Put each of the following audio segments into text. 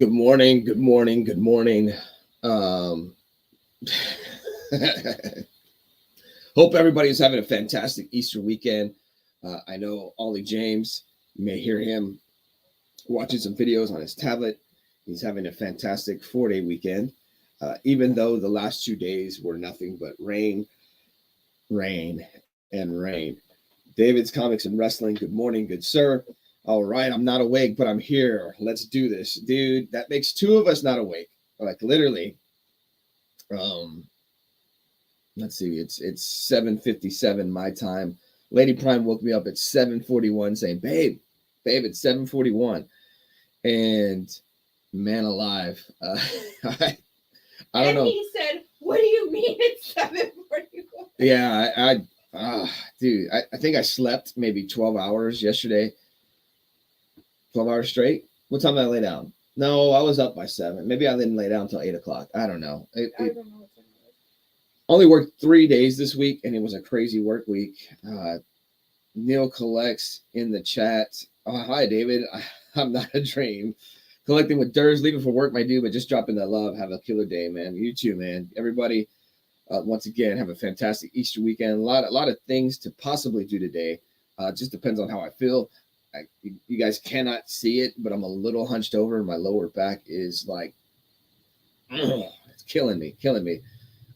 Good morning, good morning, good morning. Um, Hope everybody's having a fantastic Easter weekend. I know Ollie James, you may hear him watching some videos on his tablet. He's having a fantastic 4-day weekend, even though the last 2 days were nothing but rain, rain, and rain. David's Comics and Wrestling, good morning, good sir. All right, I'm not awake, but I'm here. Let's do this. Dude, that makes two of us not awake. Like literally, um, let's see, it's 7:57 my time. Lady Prime woke me up at 7:41 saying, babe, it's 7:41. And man alive. I don't And know. he said, "What do you mean it's 7:41?" Yeah, dude, I think I slept maybe 12 hours yesterday, 12 hours straight. What time did I lay down? No, I was up by 7. Maybe I didn't lay down until 8 o'clock. I don't know. I don't know what time it Only worked 3 days this week, and it was a crazy work week. Neil collects in the chat. Oh, hi, David. I'm not a dream. Collecting with Durs, leaving for work, my dude, but just dropping that love. Have a killer day, man. You too, man. Everybody, once again, have a fantastic Easter weekend. A lot of things to possibly do today. Just depends on how I feel. You guys cannot see it, but I'm a little hunched over. My lower back is like, it's killing me.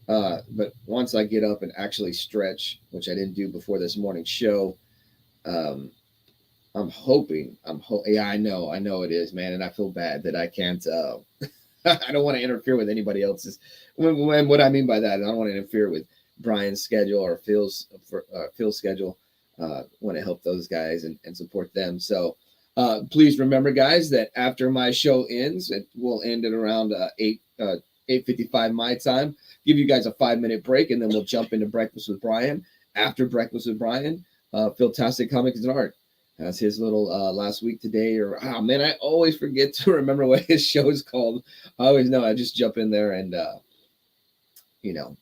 But once I get up and actually stretch, which I didn't do before this morning's show, um, I'm hoping. Yeah, I know it is, man, and I feel bad that I can't. I don't want to interfere with anybody else's. What I mean by that, I don't want to interfere with Brian's schedule or Phil's schedule. Want to help those guys and support them. So please remember, guys, that after my show ends, it will end at around 8:55 my time. Give you guys a 5-minute break, and then we'll jump into Breakfast with Brian. After Breakfast with Brian, Philtastic Comics and Art. That's his little last week today. Or man, I always forget to remember what his show is called. I always know. I just jump in there and you know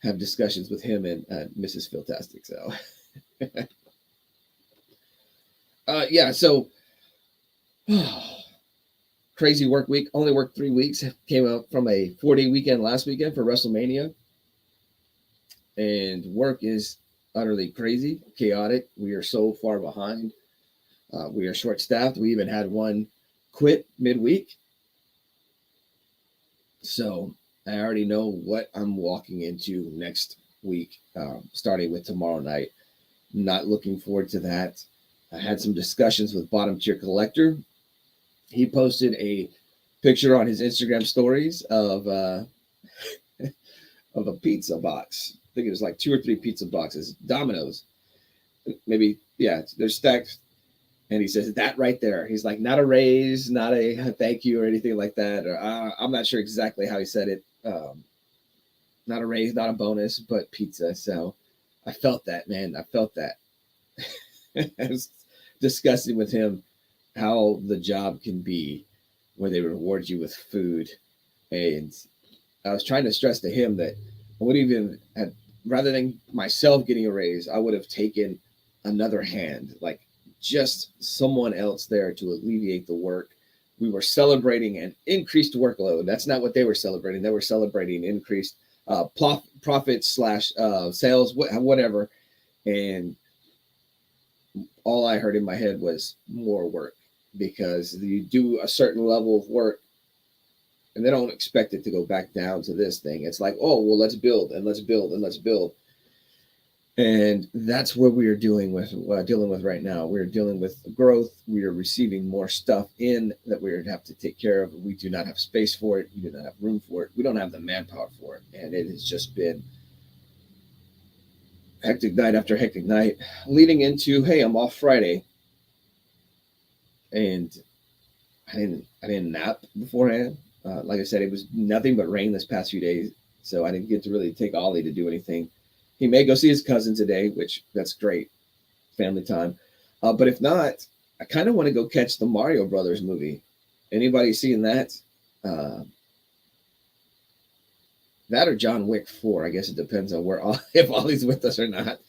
have discussions with him and Mrs. Philtastic. So yeah, so crazy work week. Only worked 3 weeks. Came out from a 4-day weekend last weekend for WrestleMania, and work is utterly crazy, chaotic. We are so far behind. We are short staffed. We even had one quit midweek. So I already know what I'm walking into next week, starting with tomorrow night. Not looking forward to that. I had some discussions with Bottom Tier Collector. He posted a picture on his Instagram stories of of a pizza box. I think it was like 2 or 3 pizza boxes, Domino's. Maybe, yeah, they're stacked. And he says that right there. He's like, not a raise, not a thank you or anything like that. Or I'm not sure exactly how he said it. Not a raise, not a bonus, but pizza. So I felt that, man. I felt that. I was discussing with him how the job can be where they reward you with food. And I was trying to stress to him that I would even have, rather than myself getting a raise, I would have taken another hand, like just someone else there to alleviate the work. We were celebrating an increased workload. That's not what they were celebrating. They were celebrating increased profit slash sales, whatever. And all I heard in my head was more work, because you do a certain level of work and they don't expect it to go back down to this thing. It's like, oh, well, let's build and let's build and let's build. And that's what we are dealing with right now. We're dealing with growth. We are receiving more stuff in that we have to take care of. We do not have space for it. We do not have room for it. We don't have the manpower for it. And it has just been hectic night after hectic night, leading into, hey, I'm off Friday. And I didn't nap beforehand. Like I said, it was nothing but rain this past few days. So I didn't get to really take Ollie to do anything. He may go see his cousin today, which that's great, family time. But if not, I kind of want to go catch the Mario Brothers movie. Anybody seeing that? That or John Wick 4. I guess it depends on if Ollie's with us or not.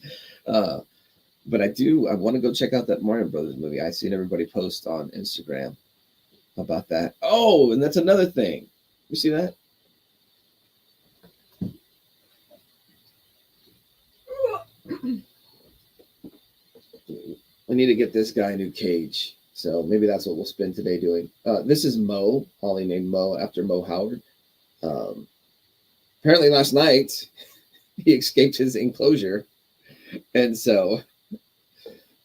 But I want to go check out that Mario Brothers movie. I've seen everybody post on Instagram. about that. Oh, and that's another thing. You see that? I need to get this guy a new cage. So maybe that's what we'll spend today doing. This is Mo, Ollie named Mo after Mo Howard. Um, apparently last night he escaped his enclosure. And so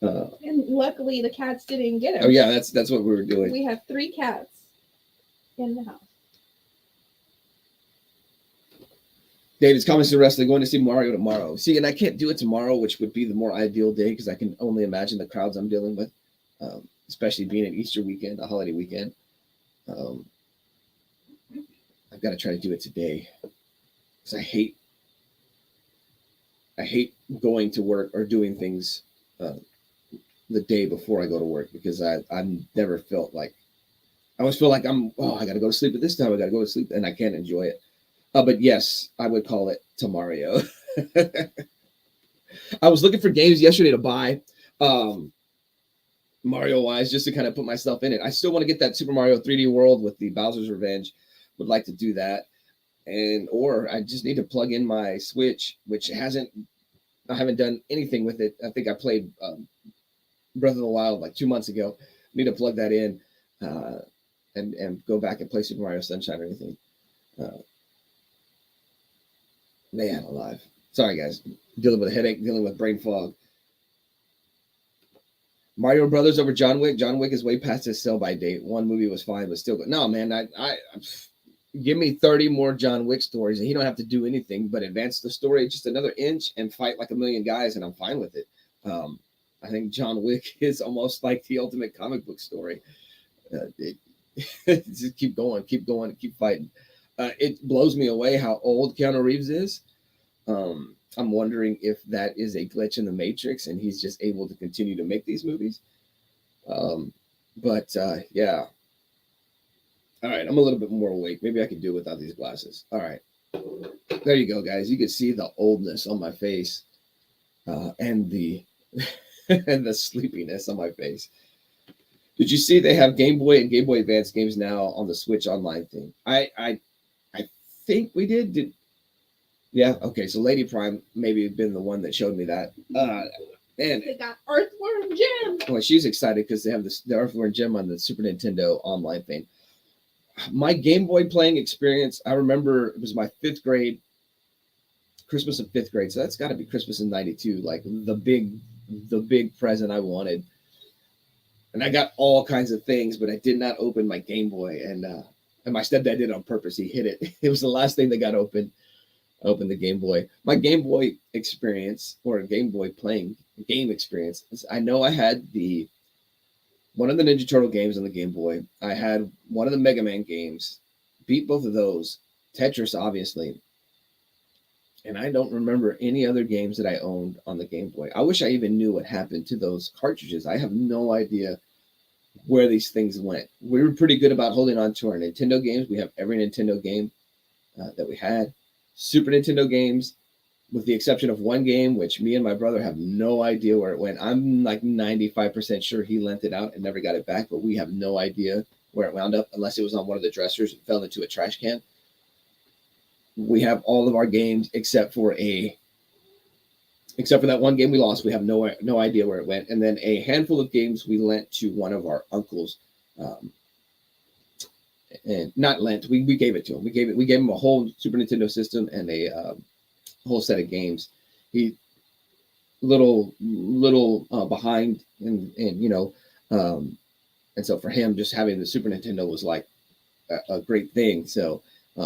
And luckily the cats didn't get him. oh yeah, that's what we were doing. We have 3 cats in the house. David's comments to the rest. They're going to see Mario tomorrow. See, and I can't do it tomorrow, which would be the more ideal day because I can only imagine the crowds I'm dealing with, especially being an Easter weekend, a holiday weekend. I've got to try to do it today because I hate going to work or doing things the day before I go to work because I've never felt like I always feel like I got to go to sleep at this time. I got to go to sleep and I can't enjoy it. But yes, I would call it to Mario. I was looking for games yesterday to buy, Mario wise, just to kind of put myself in it. I still want to get that Super Mario 3D World with the Bowser's Revenge. Would like to do that, or I just need to plug in my Switch, which I haven't done anything with it. I think I played Breath of the Wild like 2 months ago. Need to plug that in and go back and play Super Mario Sunshine or anything. Man alive. Sorry, guys. Dealing with a headache, dealing with brain fog. Mario Brothers over John Wick. John Wick is way past his sell-by date. One movie was fine, but still good. No, man, I give me 30 more John Wick stories, and he don't have to do anything but advance the story just another inch and fight like a million guys, and I'm fine with it. I think John Wick is almost like the ultimate comic book story. Just keep going, keep fighting. It blows me away how old Keanu Reeves is. I'm wondering if that is a glitch in the Matrix and he's just able to continue to make these movies. Yeah. All right, I'm a little bit more awake. Maybe I can do it without these glasses. All right. There you go, guys. You can see the oldness on my face and the and the sleepiness on my face. Did you see they have Game Boy and Game Boy Advance games now on the Switch Online thing? I think we did. Yeah, okay. So Lady Prime maybe been the one that showed me that. And They got Earthworm Jim. well, she's excited because they have the Earthworm Jim on the Super Nintendo Online thing. My Game Boy playing experience, I remember it was my 5th grade, Christmas of 5th grade. So that's got to be Christmas in '92, like the big present I wanted. And I got all kinds of things, but I did not open my Game Boy. And my stepdad did it on purpose. He hid it. It was the last thing that got open. Open the Game Boy. My Game Boy experience or Game Boy playing game experience is I know I had one of the Ninja Turtle games on the Game Boy. I had one of the Mega Man games. Beat both of those. Tetris, obviously. And I don't remember any other games that I owned on the Game Boy. I wish I even knew what happened to those cartridges. I have no idea where these things went. We were pretty good about holding on to our Nintendo games. We have every Nintendo game that we had. Super Nintendo games, with the exception of one game, which me and my brother have no idea where it went. I'm like 95% sure he lent it out and never got it back, but we have no idea where it wound up unless it was on one of the dressers and fell into a trash can. We have all of our games except for that one game we lost. We have no idea where it went. And then a handful of games we lent to one of our uncles. And not lent, we gave it to him. We gave him a whole Super Nintendo system and a whole set of games. He little behind and and so for him just having the Super Nintendo was like a great thing. So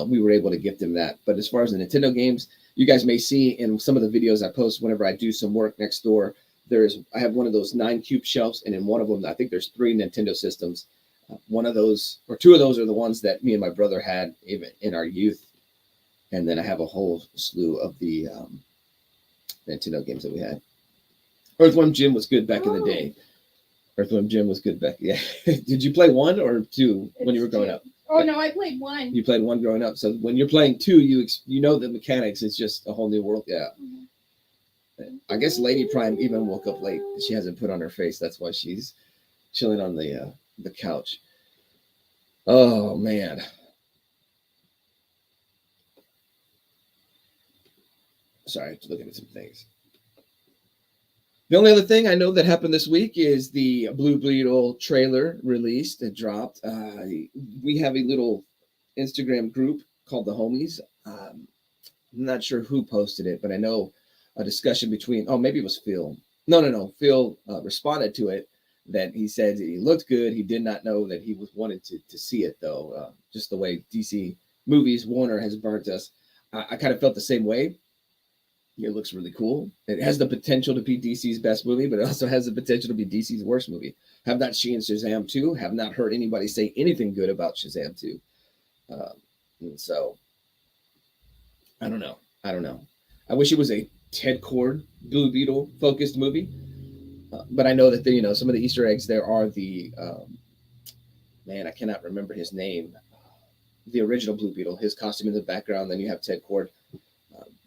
we were able to gift him that. But as far as the Nintendo games, you guys may see in some of the videos I post whenever I do some work next door, I have one of those 9-cube shelves, and in one of them I think there's 3 Nintendo systems. One of those or 2 of those are the ones that me and my brother had even in our youth. And then I have a whole slew of the Nintendo games that we had. Earthworm Jim was good back in the day. Earthworm Jim was good back. Yeah. Did you play 1 or 2 when you were growing up? Oh, no, I played 1. You played 1 growing up. So when you're playing 2, you know the mechanics. It's just a whole new world. Yeah. Mm-hmm. I guess Lady Prime even woke up late. She hasn't put on her face. That's why she's chilling on the couch. Oh man. Sorry, just looking at some things. The only other thing I know that happened this week is the Blue Beetle trailer released and dropped. We have a little Instagram group called the Homies. I'm not sure who posted it, but I know a discussion between, oh, maybe it was Phil. No. Phil responded to it that he said he looked good. He did not know that he was wanted to see it, though. Just the way DC movies, Warner has burnt us. I kind of felt the same way. It looks really cool. It has the potential to be DC's best movie, but it also has the potential to be DC's worst movie. Have not seen Shazam 2. Have not heard anybody say anything good about Shazam 2. And so I don't know. I don't know. I wish it was a Ted Cord Blue Beetle focused movie, but I know that some of the Easter eggs there are the man. I cannot remember his name. The original Blue Beetle, his costume in the background. Then you have Ted Cord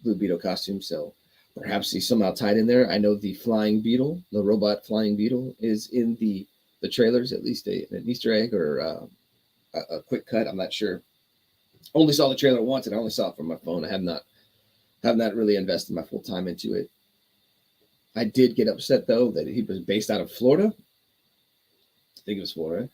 Blue Beetle costume. So perhaps he's somehow tied in there. I know the flying beetle, the robot flying beetle, is in the trailers. At least an Easter egg or a quick cut. I'm not sure. Only saw the trailer once, and I only saw it from my phone. I have not really invested my full time into it. I did get upset though that he was based out of Florida. I think it was Florida.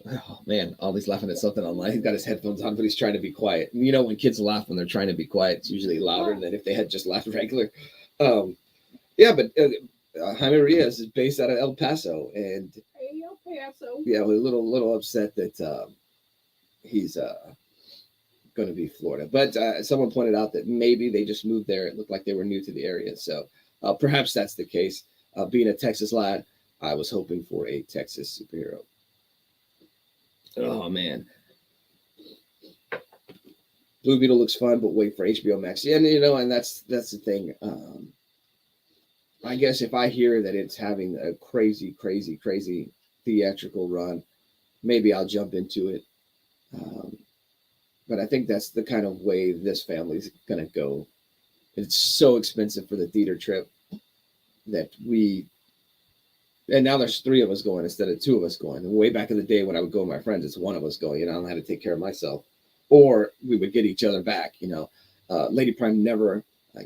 Oh man, Ollie's laughing at something online. He's got his headphones on, but he's trying to be quiet. And you know, when kids laugh when they're trying to be quiet, it's usually louder than if they had just laughed regular. Yeah, but Jaime Reyes is based out of El Paso, and El Paso. yeah, we're a little upset that he's going to be Florida. But someone pointed out that maybe they just moved there. It looked like they were new to the area, so perhaps that's the case. Being a Texas lad, I was hoping for a Texas superhero. Oh man, Blue Beetle looks fun, but wait for HBO Max. Yeah, and that's the thing. I guess if I hear that it's having a crazy theatrical run, maybe I'll jump into it. But I think that's the kind of way this family's gonna go. It's so expensive for the theater trip that and now there's 3 of us going instead of 2 of us going. And way back in the day when I would go with my friends, it's 1 of us going. I don't have to take care of myself, or we would get each other back. Lady Prime never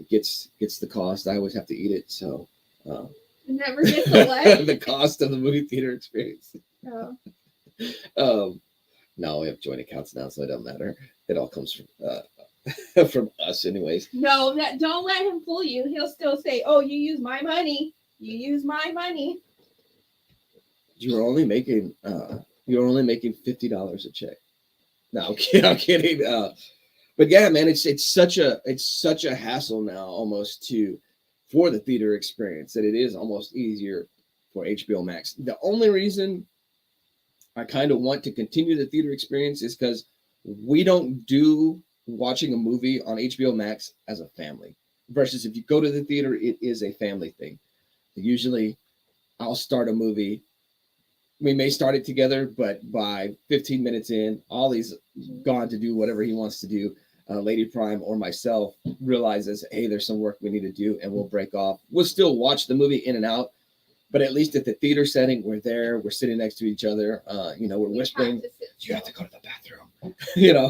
gets the cost. I always have to eat it, so never gets the the cost of the movie theater experience. Oh. No, we have joint accounts now, so it doesn't matter. It all comes from from us, anyways. No, don't let him fool you. He'll still say, "Oh, you use my money. You use my money." You're only making $50 a check. No, I'm kidding. But yeah, man, it's such a hassle now almost for the theater experience that it is almost easier for HBO Max. The only reason I kind of want to continue the theater experience is because we don't do watching a movie on HBO Max as a family. Versus if you go to the theater, it is a family thing. Usually, I'll start a movie. We may start it together, but by 15 minutes in, Ollie's gone to do whatever he wants to do. Lady Prime or myself realizes, hey, there's some work we need to do, and we'll break off. We'll still watch the movie in and out, but at least at the theater setting, we're there. We're sitting next to each other. We're whispering. You have to go to the bathroom.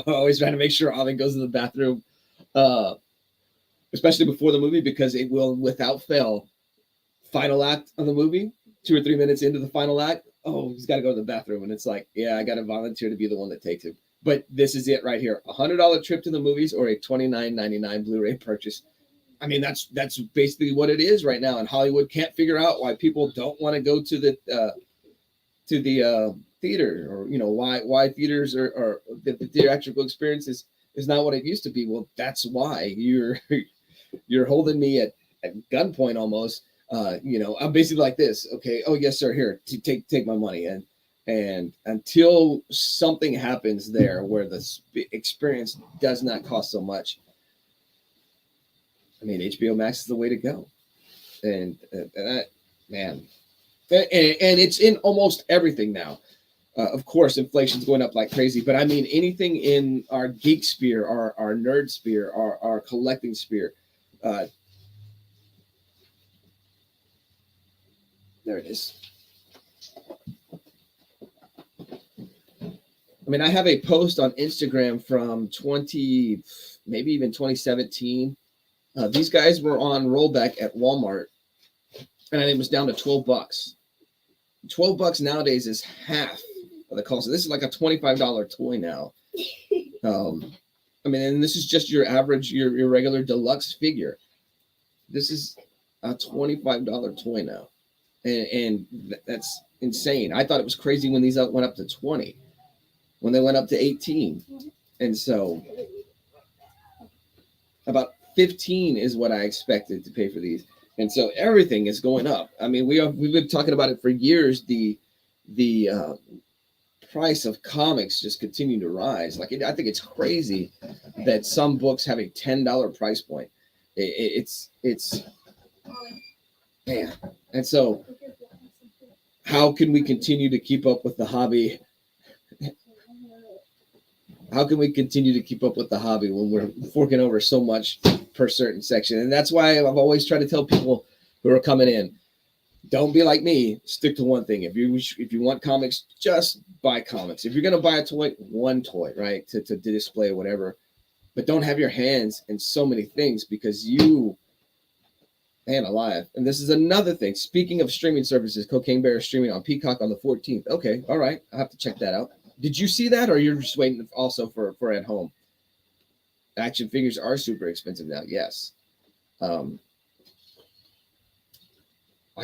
Always trying to make sure Ollie goes to the bathroom, especially before the movie, because it will, without fail, final act of the movie, 2 or 3 minutes into the final act, oh, he's got to go to the bathroom. And it's like, yeah, I got to volunteer to be the one that takes him. But this is it right here. $100 trip to the movies or a $29.99 Blu-ray purchase. I mean, that's basically what it is right now. And Hollywood can't figure out why people don't want to go to the theater, or, why theaters are the theatrical experience is not what it used to be. Well, that's why you're holding me at gunpoint almost. I'm basically like this. Okay. Oh yes, sir. Here, take my money. And until something happens there where the experience does not cost so much, I mean, HBO Max is the way to go. And man, and it's in almost everything now. Of course, inflation's going up like crazy, but I mean, anything in our geek sphere, our nerd sphere, our collecting sphere. There it is. I mean, I have a post on Instagram from maybe even 2017. These guys were on rollback at Walmart, and I think it was down to $12. $12 nowadays is half of the cost. So this is like a $25 toy now. I mean, and this is just your average, your regular deluxe figure. This is a $25 toy now, and that's insane. I thought it was crazy when these went up to 20, when they went up to 18, and so about 15 is what I expected to pay for these, and so everything is going up. I mean, we've been talking about it for years. The price of comics just continue to rise. Like I think it's crazy that some books have a $10 price point. It's man, and so how can we continue to keep up with the hobby? How can we continue to keep up with the hobby when we're forking over so much per certain section? And that's why I've always tried to tell people who are coming in, don't be like me. Stick to one thing. If you want comics, just buy comics. If you're gonna buy a toy, one toy, right, to display or whatever. But don't have your hands in so many things because man alive. And this is another thing. Speaking of streaming services, Cocaine Bear is streaming on Peacock on the 14th. Okay, all right, I have to check that out. Did you see that, or you're just waiting also for at home? Action figures are super expensive now. Yes. I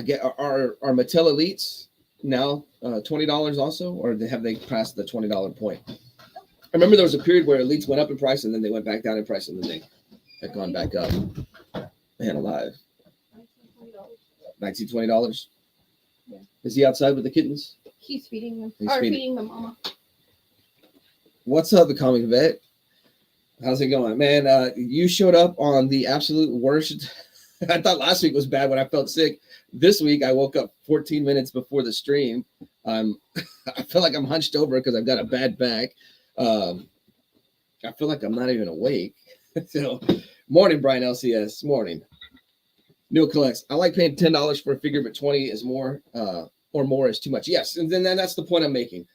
get are Mattel Elites now $20 also, or have they passed the $20 point? I remember there was a period where Elites went up in price and then they went back down in price and then they had gone back up. Man alive. $19-$20. Yeah. Is he outside with the kittens? He's feeding them. He's feeding the mama. What's up, the comic vet? How's it going, man? You showed up on the absolute worst. I thought last week was bad when I felt sick. This week I woke up 14 minutes before the stream. I feel like I'm hunched over because I've got a bad back. I feel like I'm not even awake. So, morning, Brian LCS. Morning. Neil collects. I like paying $10 for a figure, but 20 is more, or more is too much. Yes, and then that's the point I'm making.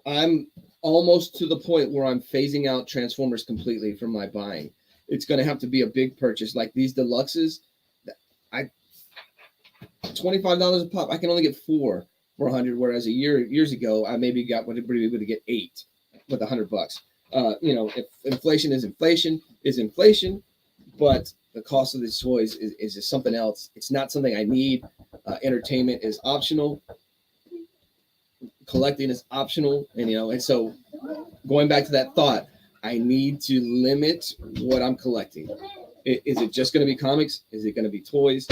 I'm almost to the point where I'm phasing out Transformers completely from my buying. It's going to have to be a big purchase, like these deluxes. $25 a pop. I can only get 4 for 100, whereas years ago I maybe would have been able to get 8 with $100. If inflation is inflation, but the cost of these toys is just something else. It's not something I need. Entertainment is optional. Collecting is optional, and so going back to that thought, I need to limit what I'm collecting. Is it just going to be comics? Is it going to be toys?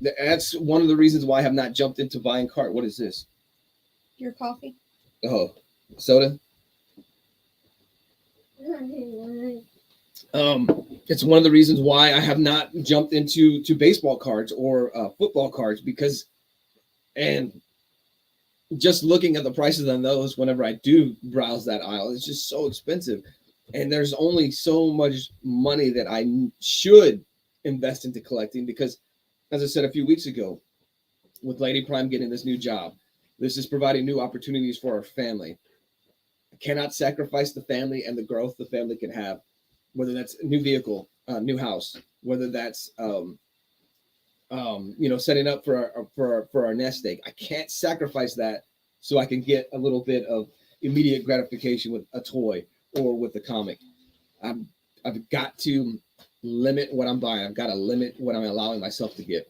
That's one of the reasons why I have not jumped into buying cart. What is this? Your coffee. Oh, soda. It's one of the reasons why I have not jumped into baseball cards or football cards and just looking at the prices on those whenever I do browse that aisle, it's just so expensive. And there's only so much money that I should invest into collecting because, as I said a few weeks ago, with Lady Prime getting this new job, this is providing new opportunities for our family. I cannot sacrifice the family and the growth the family can have, whether that's a new vehicle, new house, whether that's setting up for our nest egg. I can't sacrifice that so I can get a little bit of immediate gratification with a toy or with a comic. I've got to limit what I'm buying. I've got to limit what I'm allowing myself to get.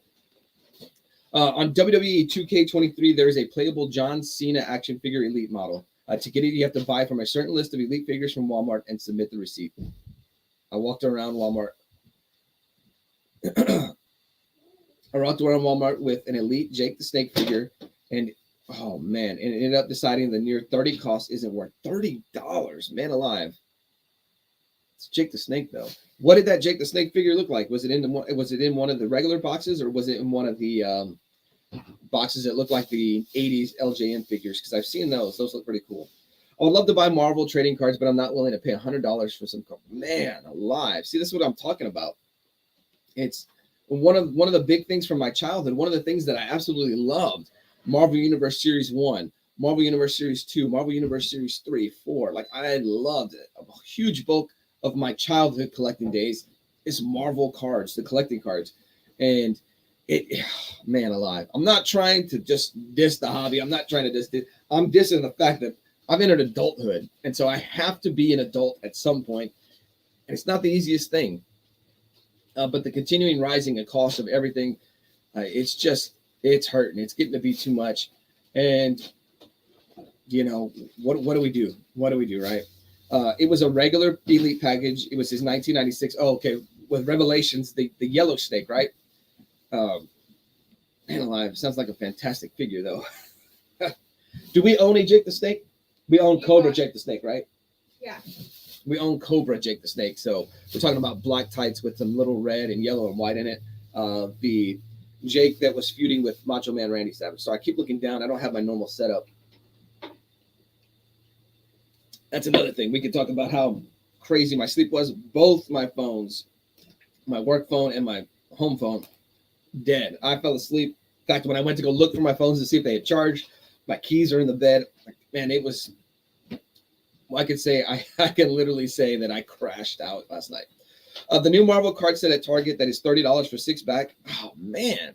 On WWE 2K23, there is a playable John Cena action figure Elite model. To get it, you have to buy from a certain list of Elite figures from Walmart and submit the receipt. I walked around Walmart. With an Elite Jake the Snake figure, and oh man, and ended up deciding the near 30 cost isn't worth $30. Man alive. It's Jake the Snake though. What did that Jake the Snake figure look like? Was it in one of the regular boxes, or was it in one of the boxes that looked like the 80s LJN figures? Because I've seen those. Those look pretty cool. I would love to buy Marvel trading cards, but I'm not willing to pay $100 for some. Man alive. See, this is what I'm talking about. It's one of the big things from my childhood. One of the things that I absolutely loved, Marvel Universe Series 1, Marvel Universe Series 2, Marvel Universe Series 3, 4. Like I loved it. A huge bulk of my childhood collecting days is Marvel cards, the collecting cards. And it, man alive. I'm not trying to just diss the hobby. I'm not trying to diss it. I'm dissing the fact that I've entered adulthood. And so I have to be an adult at some point. And it's not the easiest thing. But the continuing rising in cost of everything, it's hurting. It's getting to be too much. And, what do we do? What do we do, right? It was a regular Elite package. It was his 1996. Oh, okay. With Revelations, the yellow snake, right? Man alive. Sounds like a fantastic figure, though. Do we own a Jake the Snake? We own Cobra Jake the Snake, right? Yeah. We own Cobra Jake the Snake. So we're talking about black tights with some little red and yellow and white in it. The Jake that was feuding with Macho Man Randy Savage. So I keep looking down. I don't have my normal setup. That's another thing. We could talk about how crazy my sleep was. Both my phones, my work phone and my home phone, dead. I fell asleep. In fact, when I went to go look for my phones to see if they had charged, my keys are in the bed. Man, it was, well, I can literally say that I crashed out last night. The new Marvel card set at Target that is $30 for 6-pack. Oh man.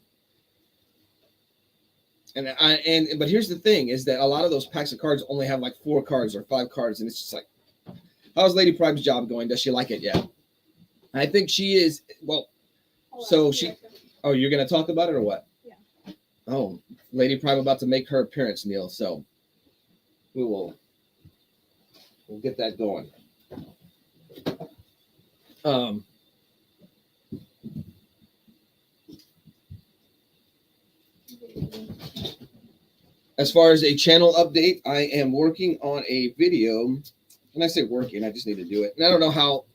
But here's the thing is that a lot of those packs of cards only have like 4 cards or 5 cards. And it's just like, how's Lady Prime's job going? Does she like it yet? I think she is. Well, so oh, you're going to talk about it or what? Yeah. Oh, Lady Prime about to make her appearance, Neil. So we'll get that going. As far as a channel update, I am working on a video. When I say working, I just need to do it. And I don't know how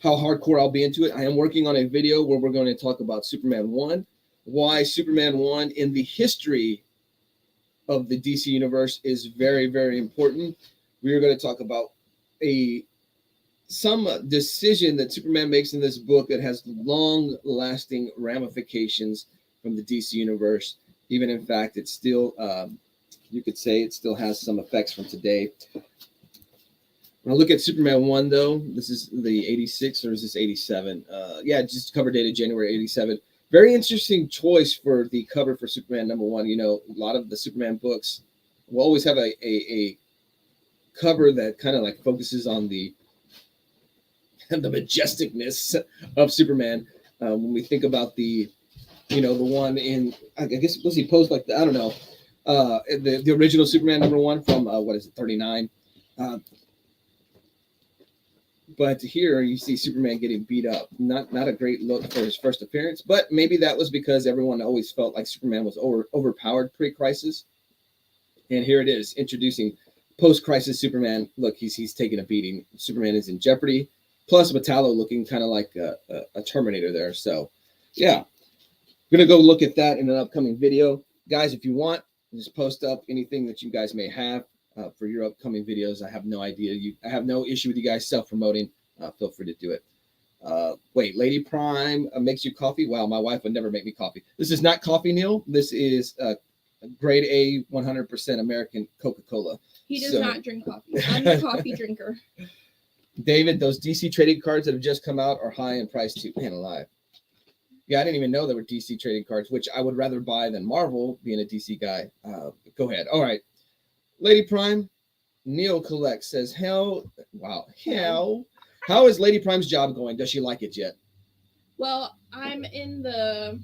hardcore I'll be into it. I am working on a video where we're going to talk about Superman 1, why Superman 1 in the history of the DC universe is very, very important. We are going to talk about some decision that Superman makes in this book that has long-lasting ramifications from the DC universe. Even in fact, it's still, you could say it still has some effects from today. When I look at Superman 1, though, this is the 86 or is this 87? Yeah, just cover dated January 87. Very interesting choice for the cover for Superman #1. You know, a lot of the Superman books will always have a cover that kind of like focuses on the majesticness of Superman. When we think about the one in, I guess, was he posed like I don't know, the original Superman #1 from what is it, 39? But here you see Superman getting beat up. Not a great look for his first appearance, but maybe that was because everyone always felt like Superman was overpowered pre-crisis. And here it is, introducing post-crisis Superman. Look, he's taking a beating. Superman is in jeopardy. Plus Metallo looking kind of like a Terminator there. So, yeah, I'm gonna go look at that in an upcoming video, guys. If you want, just post up anything that you guys may have. For your upcoming videos. I have no idea. I have no issue with you guys self-promoting. Feel free to do it. Wait, Lady Prime makes you coffee? Wow, my wife would never make me coffee. This is not coffee, Neil. This is grade A, 100% American Coca-Cola. He does not drink coffee. I'm a coffee drinker. David, those DC trading cards that have just come out are high in price too. Man alive. Yeah, I didn't even know there were DC trading cards, which I would rather buy than Marvel, being a DC guy. Go ahead. All right. Lady Prime, Neil Collect says, how is Lady Prime's job going? Does she like it yet? Well, I'm in the,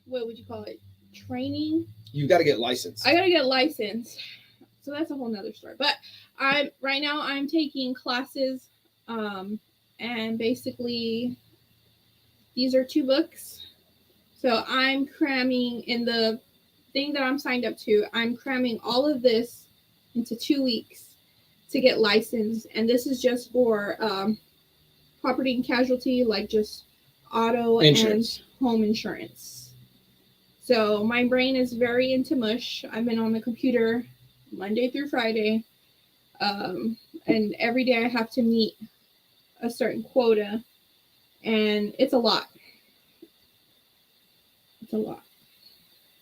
what would you call it? Training. You got to get licensed. I got to get licensed. So that's a whole nother story. But right now I'm taking classes. And basically these are 2 books. So I'm cramming in the thing that I'm signed up to. I'm cramming all of this into 2 weeks to get licensed, and this is just for property and casualty, like just auto insurance and home insurance. So my brain is very into mush. I've been on the computer Monday through Friday, and every day I have to meet a certain quota, and it's a lot.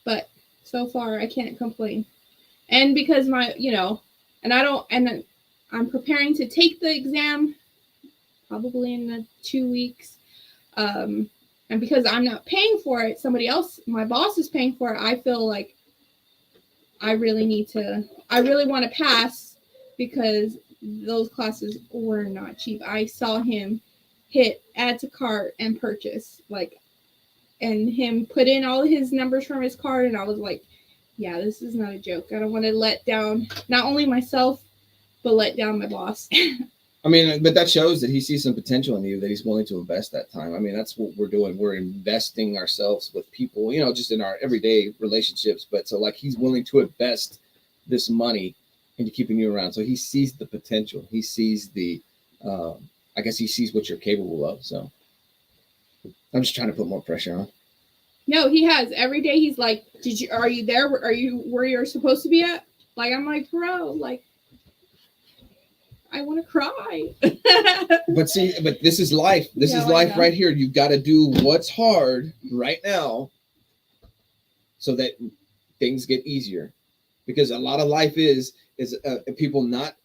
But So far, I can't complain. And because and I'm preparing to take the exam probably in 2 weeks. And because I'm not paying for it, somebody else, my boss is paying for it. I feel like I really want to pass because those classes were not cheap. I saw him hit add to cart and purchase, and him put in all his numbers from his card, and I was like, yeah, this is not a joke. I don't want to let down not only myself, but let down my boss. I mean, but that shows that he sees some potential in you, that he's willing to invest that time. I mean, that's what we're doing. We're investing ourselves with people, just in our everyday relationships. But so he's willing to invest this money into keeping you around. So he sees the potential. He sees I guess he sees what you're capable of. So I'm just trying to put more pressure on. No, he has. Every day he's like, are you there? Are you where you're supposed to be at? I'm like, bro, I want to cry. But this is life. This is life right here. You've got to do what's hard right now so that things get easier. Because a lot of life is people not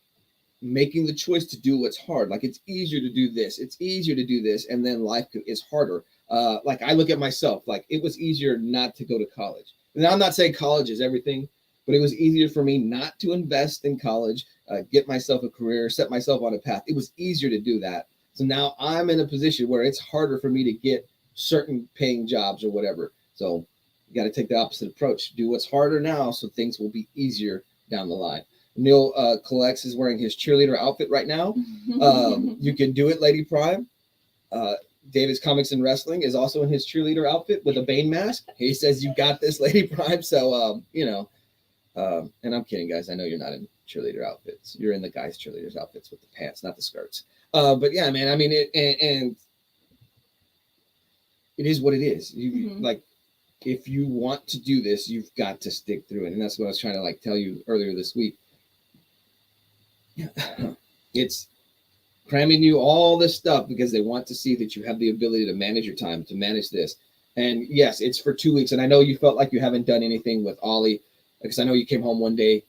making the choice to do what's hard. It's easier to do this. It's easier to do this. And then life is harder. I look at myself, it was easier not to go to college. And I'm not saying college is everything, but it was easier for me not to invest in college, get myself a career, set myself on a path. It was easier to do that. So now I'm in a position where it's harder for me to get certain paying jobs or whatever. So you got to take the opposite approach. Do what's harder now so things will be easier down the line. Neil Collects is wearing his cheerleader outfit right now. You can do it, Lady Prime. David's Comics and Wrestling is also in his cheerleader outfit with a Bane mask. He says, you got this, Lady Prime. So, and I'm kidding, guys. I know you're not in cheerleader outfits. You're in the guys' cheerleaders outfits with the pants, not the skirts. But yeah, man, I mean, it is what it is. If you want to do this, you've got to stick through it. And that's what I was trying to tell you earlier this week. It's cramming you all this stuff because they want to see that you have the ability to manage your time, to manage this. And yes, it's for 2 weeks. And I know you felt like you haven't done anything with Ollie, because I know you came home one day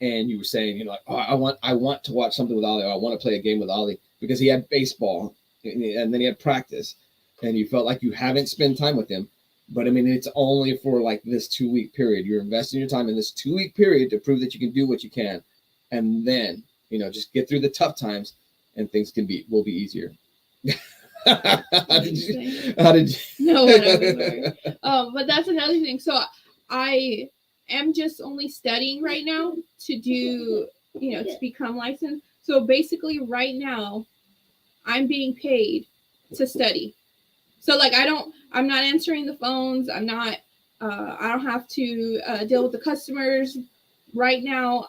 and you were saying, oh, I want to watch something with Ollie, or I want to play a game with Ollie, because he had baseball and then he had practice, and you felt like you haven't spent time with him. But I mean, it's only for this 2 week period. You're investing your time in this 2 week period to prove that you can do what you can. And then, just get through the tough times, and things will be easier. How did you? No, whatever. But that's another thing. So I am just only studying right now to do, to become licensed. So basically right now I'm being paid to study. So I'm not answering the phones. I don't have to deal with the customers right now.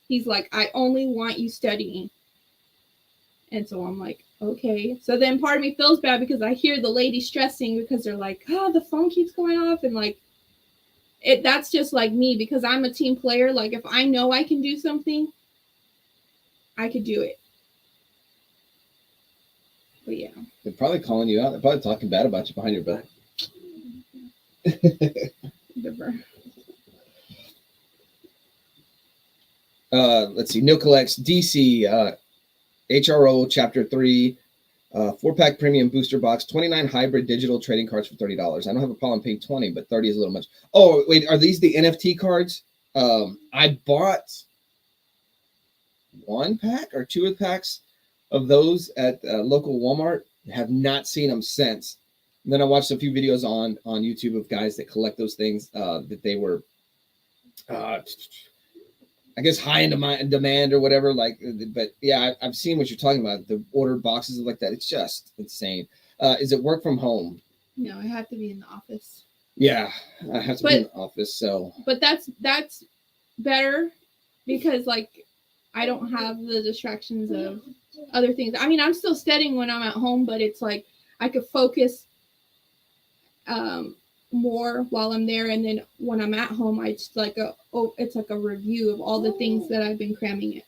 He's like, I only want you studying. And so I'm like, okay. So then part of me feels bad because I hear the ladies stressing because they're like, the phone keeps going off. And that's just like me, because I'm a team player. If I know I can do something, I could do it. But yeah. They're probably calling you out. They're probably talking bad about you behind your back. Let's see. Neil Collects DC HRO Chapter 3 4-pack premium booster box, 29 hybrid digital trading cards for $30. I don't have a problem paying 20, but 30 is a little much. Oh, wait, are these the NFT cards? I bought 1 pack or 2 packs of those at local Walmart. Have not seen them since. And then I watched a few videos on YouTube of guys that collect those things, that they were I guess high in demand or whatever. But yeah, I've seen what you're talking about. The ordered boxes like that. It's just insane. Is it work from home? No, I have to be in the office. Yeah, I have to be in the office. So, but that's better because I don't have the distractions of other things. I mean, I'm still studying when I'm at home, but it's I could focus more while I'm there, and then when I'm at home, it's like a review of all the things that I've been cramming in.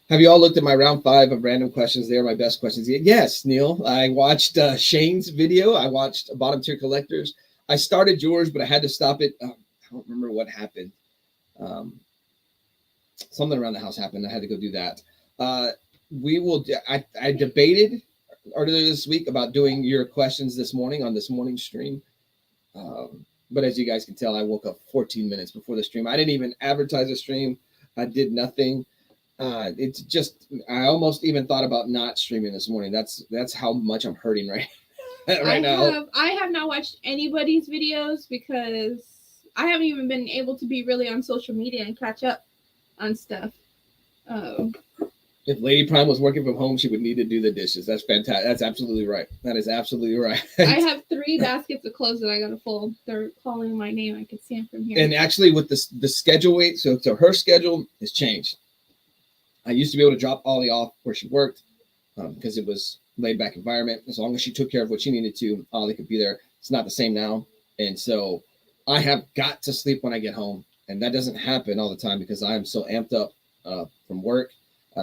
Have you all looked at my round 5 of random questions? They are my best questions. Yes, Neil. I watched Shane's video. I watched Bottom Tier Collectors. I started yours, but I had to stop it. don't remember what happened. Something around the house happened. I had to go do that. We will. I debated earlier this week about doing your questions this morning on this morning stream. But as you guys can tell, I woke up 14 minutes before the stream. I didn't even advertise a stream. I did nothing. It's just I almost even thought about not streaming this morning. That's how much I'm hurting right now. I have not watched anybody's videos because I haven't even been able to be really on social media and catch up on stuff. If Lady Prime was working from home, she would need to do the dishes. That's fantastic. That's absolutely right. That is absolutely right. I have 3 baskets of clothes that I gotta fold. They're calling my name. I can see them from here. And actually, with the schedule weight, so her schedule has changed. I used to be able to drop Ollie off where she worked because it was laid back environment. As long as she took care of what she needed to, Ollie could be there. It's not the same now, and so I have got to sleep when I get home, and that doesn't happen all the time because I am so amped up from work.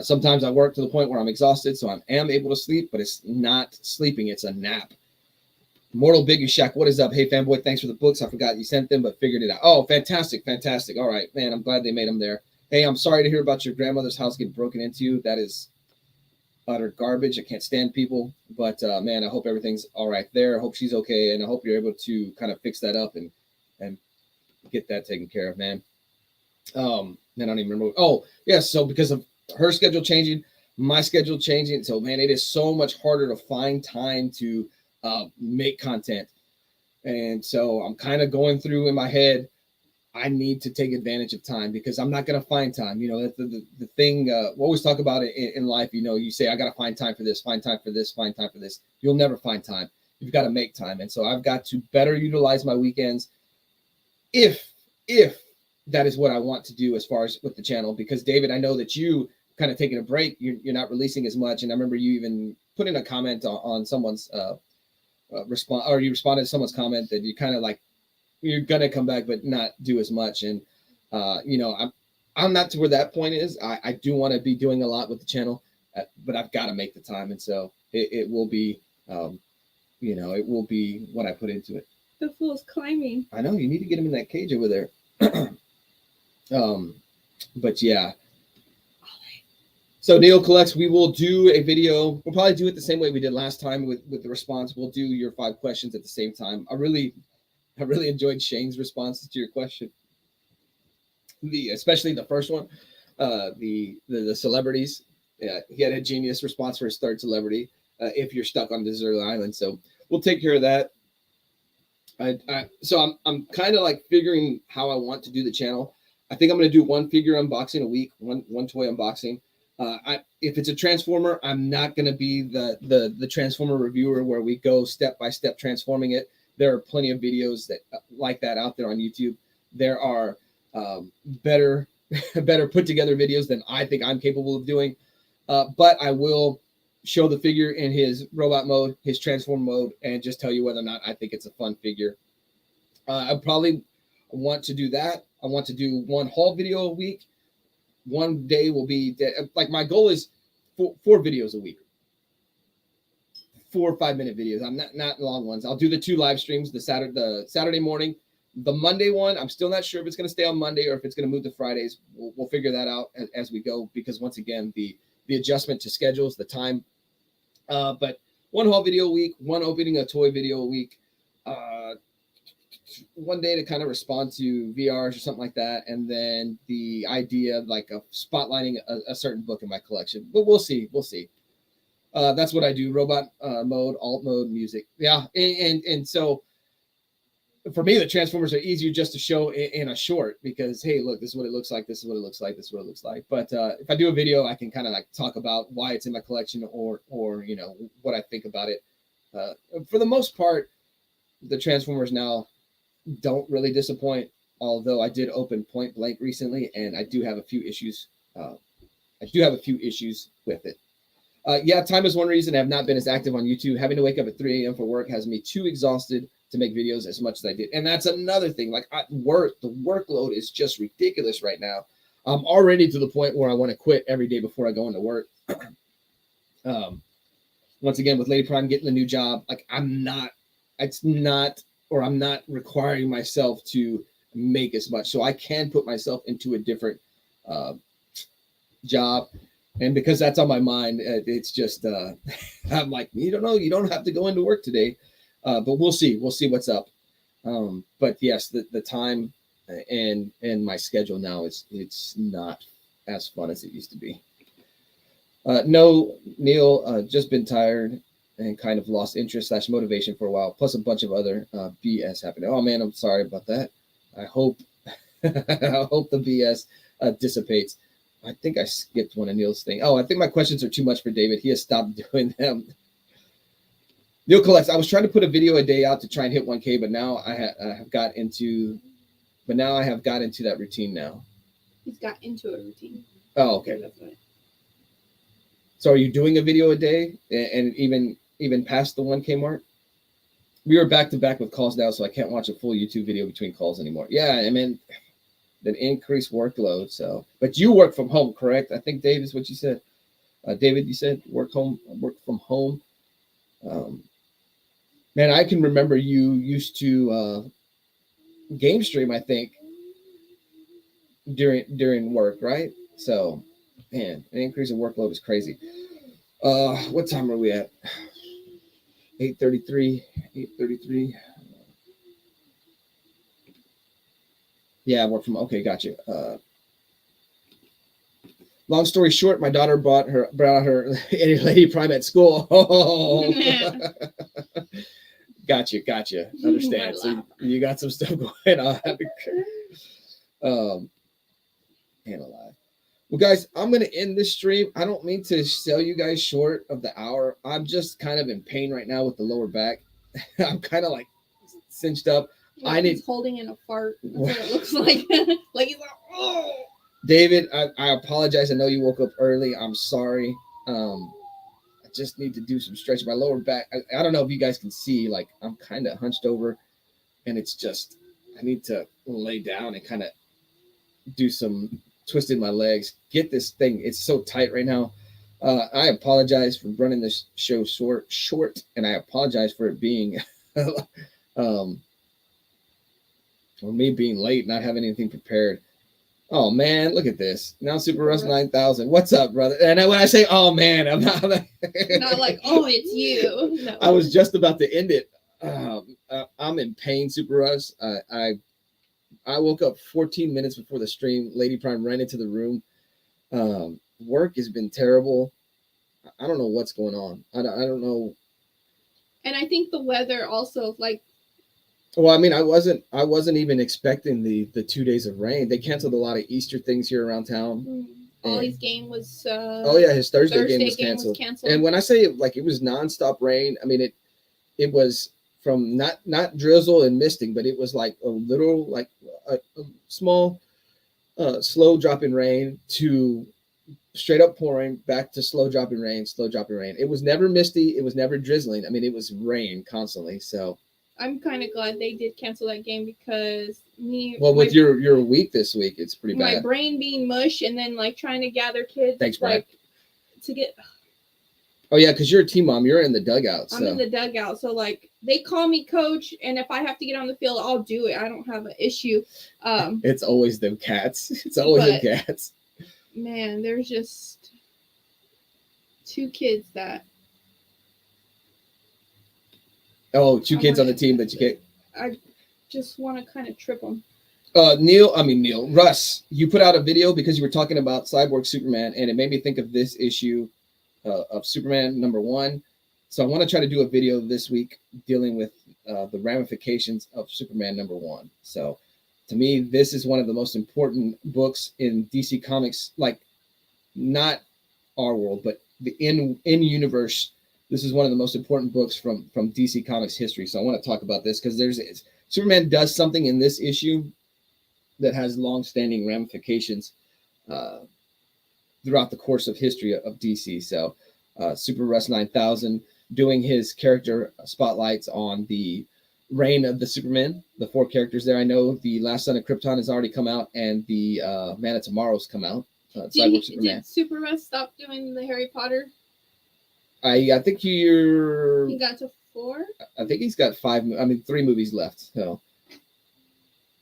Sometimes I work to the point where I'm exhausted, so I am able to sleep, but it's not sleeping, it's a nap. Mortal Biggie Shack, what is up? Hey, fanboy, thanks for the books. I forgot you sent them, but figured it out. Oh, fantastic. All right, man, I'm glad they made them there. Hey, I'm sorry to hear about your grandmother's house getting broken into. That is utter garbage. I can't stand people, but man, I hope everything's all right there. I hope she's okay, and I hope you're able to kind of fix that up and get that taken care of, man. I don't even remember. Oh, yes, so because of her schedule changing, my schedule changing, so man, it is so much harder to find time to make content. And so I'm kind of going through in my head, I need to take advantage of time because I'm not going to find time. You know, the thing we always talk about it in life. You know, you say, I got to find time for this, find time for this, find time for this. You'll never find time. You've got to make time. And so I've got to better utilize my weekends if that is what I want to do as far as with the channel. Because David, I know that you kind of taking a break. You're not releasing as much. And I remember you even put in a comment on someone's response, or you responded to someone's comment that you kind of like, you're gonna come back but not do as much. And you know, I'm not to where that point is. I do want to be doing a lot with the channel, but I've got to make the time. And so it will be you know, it will be what I put into it. The fool's climbing. I know, you need to get him in that cage over there. But yeah, so Neil Collects, we will do a video. We'll probably do it the same way we did last time with the response. We'll do your 5 questions at the same time. I really enjoyed Shane's responses to your question. Especially the first one, the celebrities. Yeah, he had a genius response for his 3rd celebrity. If you're stuck on desert island, so we'll take care of that. So I'm kind of like figuring how I want to do the channel. I think I'm going to do 1 figure unboxing a week, one toy unboxing. If it's a Transformer, I'm not going to be the Transformer reviewer where we go step by step transforming it. There are plenty of videos that like that out there on YouTube. There are better put together videos than I think I'm capable of doing. But I will show the figure in his robot mode, his transform mode, and just tell you whether or not I think it's a fun figure. I probably want to do that. I want to do 1 haul video a week. One day will be like my goal is 4 videos a week. 4 or 5 minute videos. I'm not long ones. I'll do the 2 live streams, the Saturday morning, the Monday one. I'm still not sure if it's going to stay on Monday or if it's going to move to Fridays. We'll figure that out as we go, because once again, the adjustment to schedules, the time. But 1 haul video a week, 1 opening a toy video a week, 1 day to kind of respond to VRs or something like that, and then the idea of like spotlighting a certain book in my collection. But we'll see. That's what I do: robot mode, alt mode, music. Yeah, and so for me, the Transformers are easier just to show in a short because, hey, look, this is what it looks like. This is what it looks like. This is what it looks like. But if I do a video, I can kind of like talk about why it's in my collection or you know, what I think about it. For the most part, the Transformers now don't really disappoint. Although I did open Point Blank recently, and I do have a few issues. With it. Yeah, time is one reason I have not been as active on YouTube. Having to wake up at 3 a.m. for work has me too exhausted to make videos as much as I did. And that's another thing. Like the workload is just ridiculous right now. I'm already to the point where I want to quit every day before I go into work. Once again, with Lady Prime getting the new job, like I'm not requiring myself to make as much. So I can put myself into a different job. And because that's on my mind, it's just, I'm like, you don't know, you don't have to go into work today. But we'll see. We'll see what's up. But yes, the time and my schedule now it's not as fun as it used to be. No, Neil, just been tired and kind of lost interest / motivation for a while, plus a bunch of other BS happening. Oh man, I'm sorry about that. I hope I hope the BS dissipates. I think I skipped one of Neil's thing. Oh, I think my questions are too much for David. He has stopped doing them. Neil collects. I was trying to put a video a day out to try and hit 1K, but now I have got into that routine now. He's got into a routine. Oh, okay. So are you doing a video a day and even past the 1K mark? We were back to back with calls now, so I can't watch a full YouTube video between calls anymore. Yeah, I mean, an increased workload. So, but you work from home, correct? I think Dave is what you said. David, you said work from home. Man, I can remember you used to game stream, I think, during work, right? So, man, an increase in workload is crazy. What time are we at? 8:33. 8:33. Yeah, work from. Okay, gotcha. Long story short, my daughter brought out her Lady Prime at school. Oh. Gotcha. Understand. So you got some stuff going on. And alive. Well, guys, I'm going to end this stream. I don't mean to sell you guys short of the hour. I'm just kind of in pain right now with the lower back. I'm kind of like cinched up. He's holding in a fart. That's what it looks like. Like he's like, oh. David, I apologize. I know you woke up early. I'm sorry. I just need to do some stretching. My lower back, I don't know if you guys can see, like I'm kind of hunched over and it's just, I need to lay down and kind of do some twisting my legs, get this thing. It's so tight right now. I apologize for running this show short, and I apologize for it being, or me being late, not having anything prepared. Oh man, look at this. Now Super Russ 9000. What's up, brother? And when I say, oh man, I'm not like, oh, it's you. No. I was just about to end it. I'm in pain, Super Russ. I woke up 14 minutes before the stream. Lady Prime ran into the room. Work has been terrible. I don't know what's going on. I don't know. And I think the weather also, like. Well, I mean, I wasn't even expecting the 2 days of rain. They canceled a lot of Easter things here around town. Ollie's game was. Oh yeah, his Thursday game was canceled. And when I say like it was nonstop rain, I mean it was from not drizzle and misting, but it was like a little, like a small, slow dropping rain to straight up pouring, back to slow dropping rain. It was never misty. It was never drizzling. I mean, it was rain constantly. So I'm kind of glad they did cancel that game because with your week this week, it's pretty bad. My brain being mush and then like trying to gather kids. Thanks, Brad. Like to get. Oh yeah, because you're a team mom. You're in the dugout. So. I'm in the dugout, so like they call me coach, and if I have to get on the field, I'll do it. I don't have an issue. It's always them cats. It's always them cats. Man, there's just 2 kids that. Oh, 2 kids on the team that you can't. I just want to kind of trip them. Russ, you put out a video because you were talking about Cyborg Superman, and it made me think of this issue of Superman #1. So I want to try to do a video this week dealing with the ramifications of Superman #1. So to me, this is one of the most important books in DC Comics, like not our world, but the in universe. This is one of the most important books from DC Comics history. So I want to talk about this because Superman does something in this issue that has long-standing ramifications throughout the course of history of DC. So Super Russ 9000 doing his character spotlights on the reign of the Superman, the 4 characters there. I know the Last Son of Krypton has already come out and the Man of Tomorrow's come out. Did Super Russ stop doing the Harry Potter? I think he got to 4. I think he's got 3 movies left. So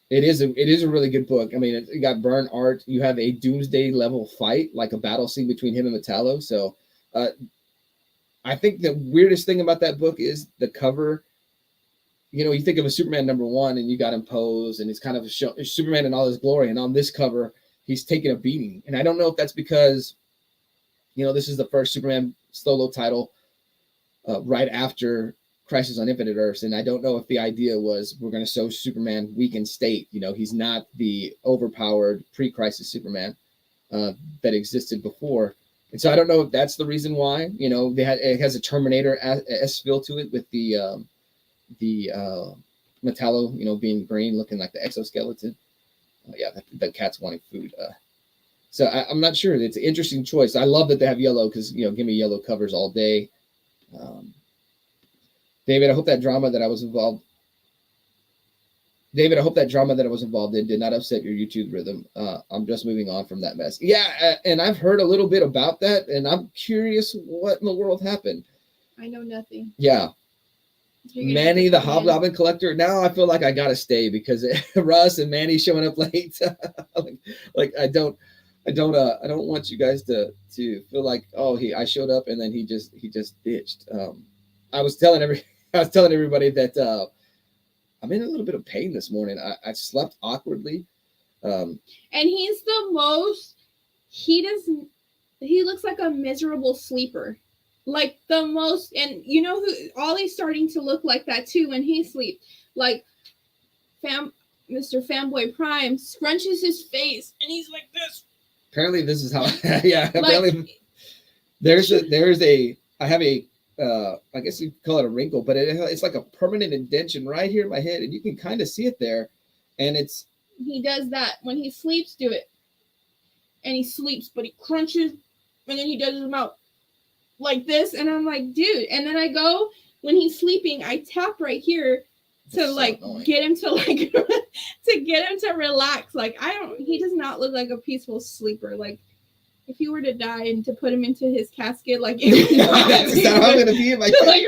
It is a really good book. I mean, it got burn art. You have a doomsday level fight, like a battle scene between him and Metallo. So, I think the weirdest thing about that book is the cover. You know, you think of a Superman #1, and you got him posed, and it's kind of a Superman in all his glory. And on this cover, he's taking a beating. And I don't know if that's because, you know, this is the first Superman solo title right after Crisis on Infinite Earths, and I don't know if the idea was we're going to show Superman weak in state. You know, he's not the overpowered pre-Crisis Superman that existed before, and so I don't know if that's the reason why. You know, it has a Terminator-esque feel to it with the Metallo, you know, being green, looking like the exoskeleton. Yeah, the cat's wanting food. So I'm not sure. It's an interesting choice. I love that they have yellow because, you know, give me yellow covers all day. David, I hope that drama that I was involved in did not upset your YouTube rhythm. I'm just moving on from that mess. Yeah, and I've heard a little bit about that, and I'm curious what in the world happened. I know nothing. Yeah. Manny, the Hobgoblin collector. Now I feel like I gotta stay because Russ and Manny showing up late. like I don't want you guys to feel like, oh, I showed up and then he just ditched. I was telling everybody that I'm in a little bit of pain this morning. I slept awkwardly. And he's the most, he looks like a miserable sleeper. Like the most, and you know who, Ollie's starting to look like that too when he sleeps. Like Mr. Fanboy Prime scrunches his face and he's like this. Apparently this is how, yeah, apparently I have a, I guess you call it a wrinkle, but it's like a permanent indentation right here in my head, and you can kind of see it there. And he does that when he sleeps, do it. And he sleeps, but he crunches, and then he does his mouth like this, and I'm like, dude. And then I go, when he's sleeping, I tap right here to like get him to like to get him to relax. Like he does not look like a peaceful sleeper. Like if he were to die and to put him into his casket, like that's how I'm gonna be in my like feel like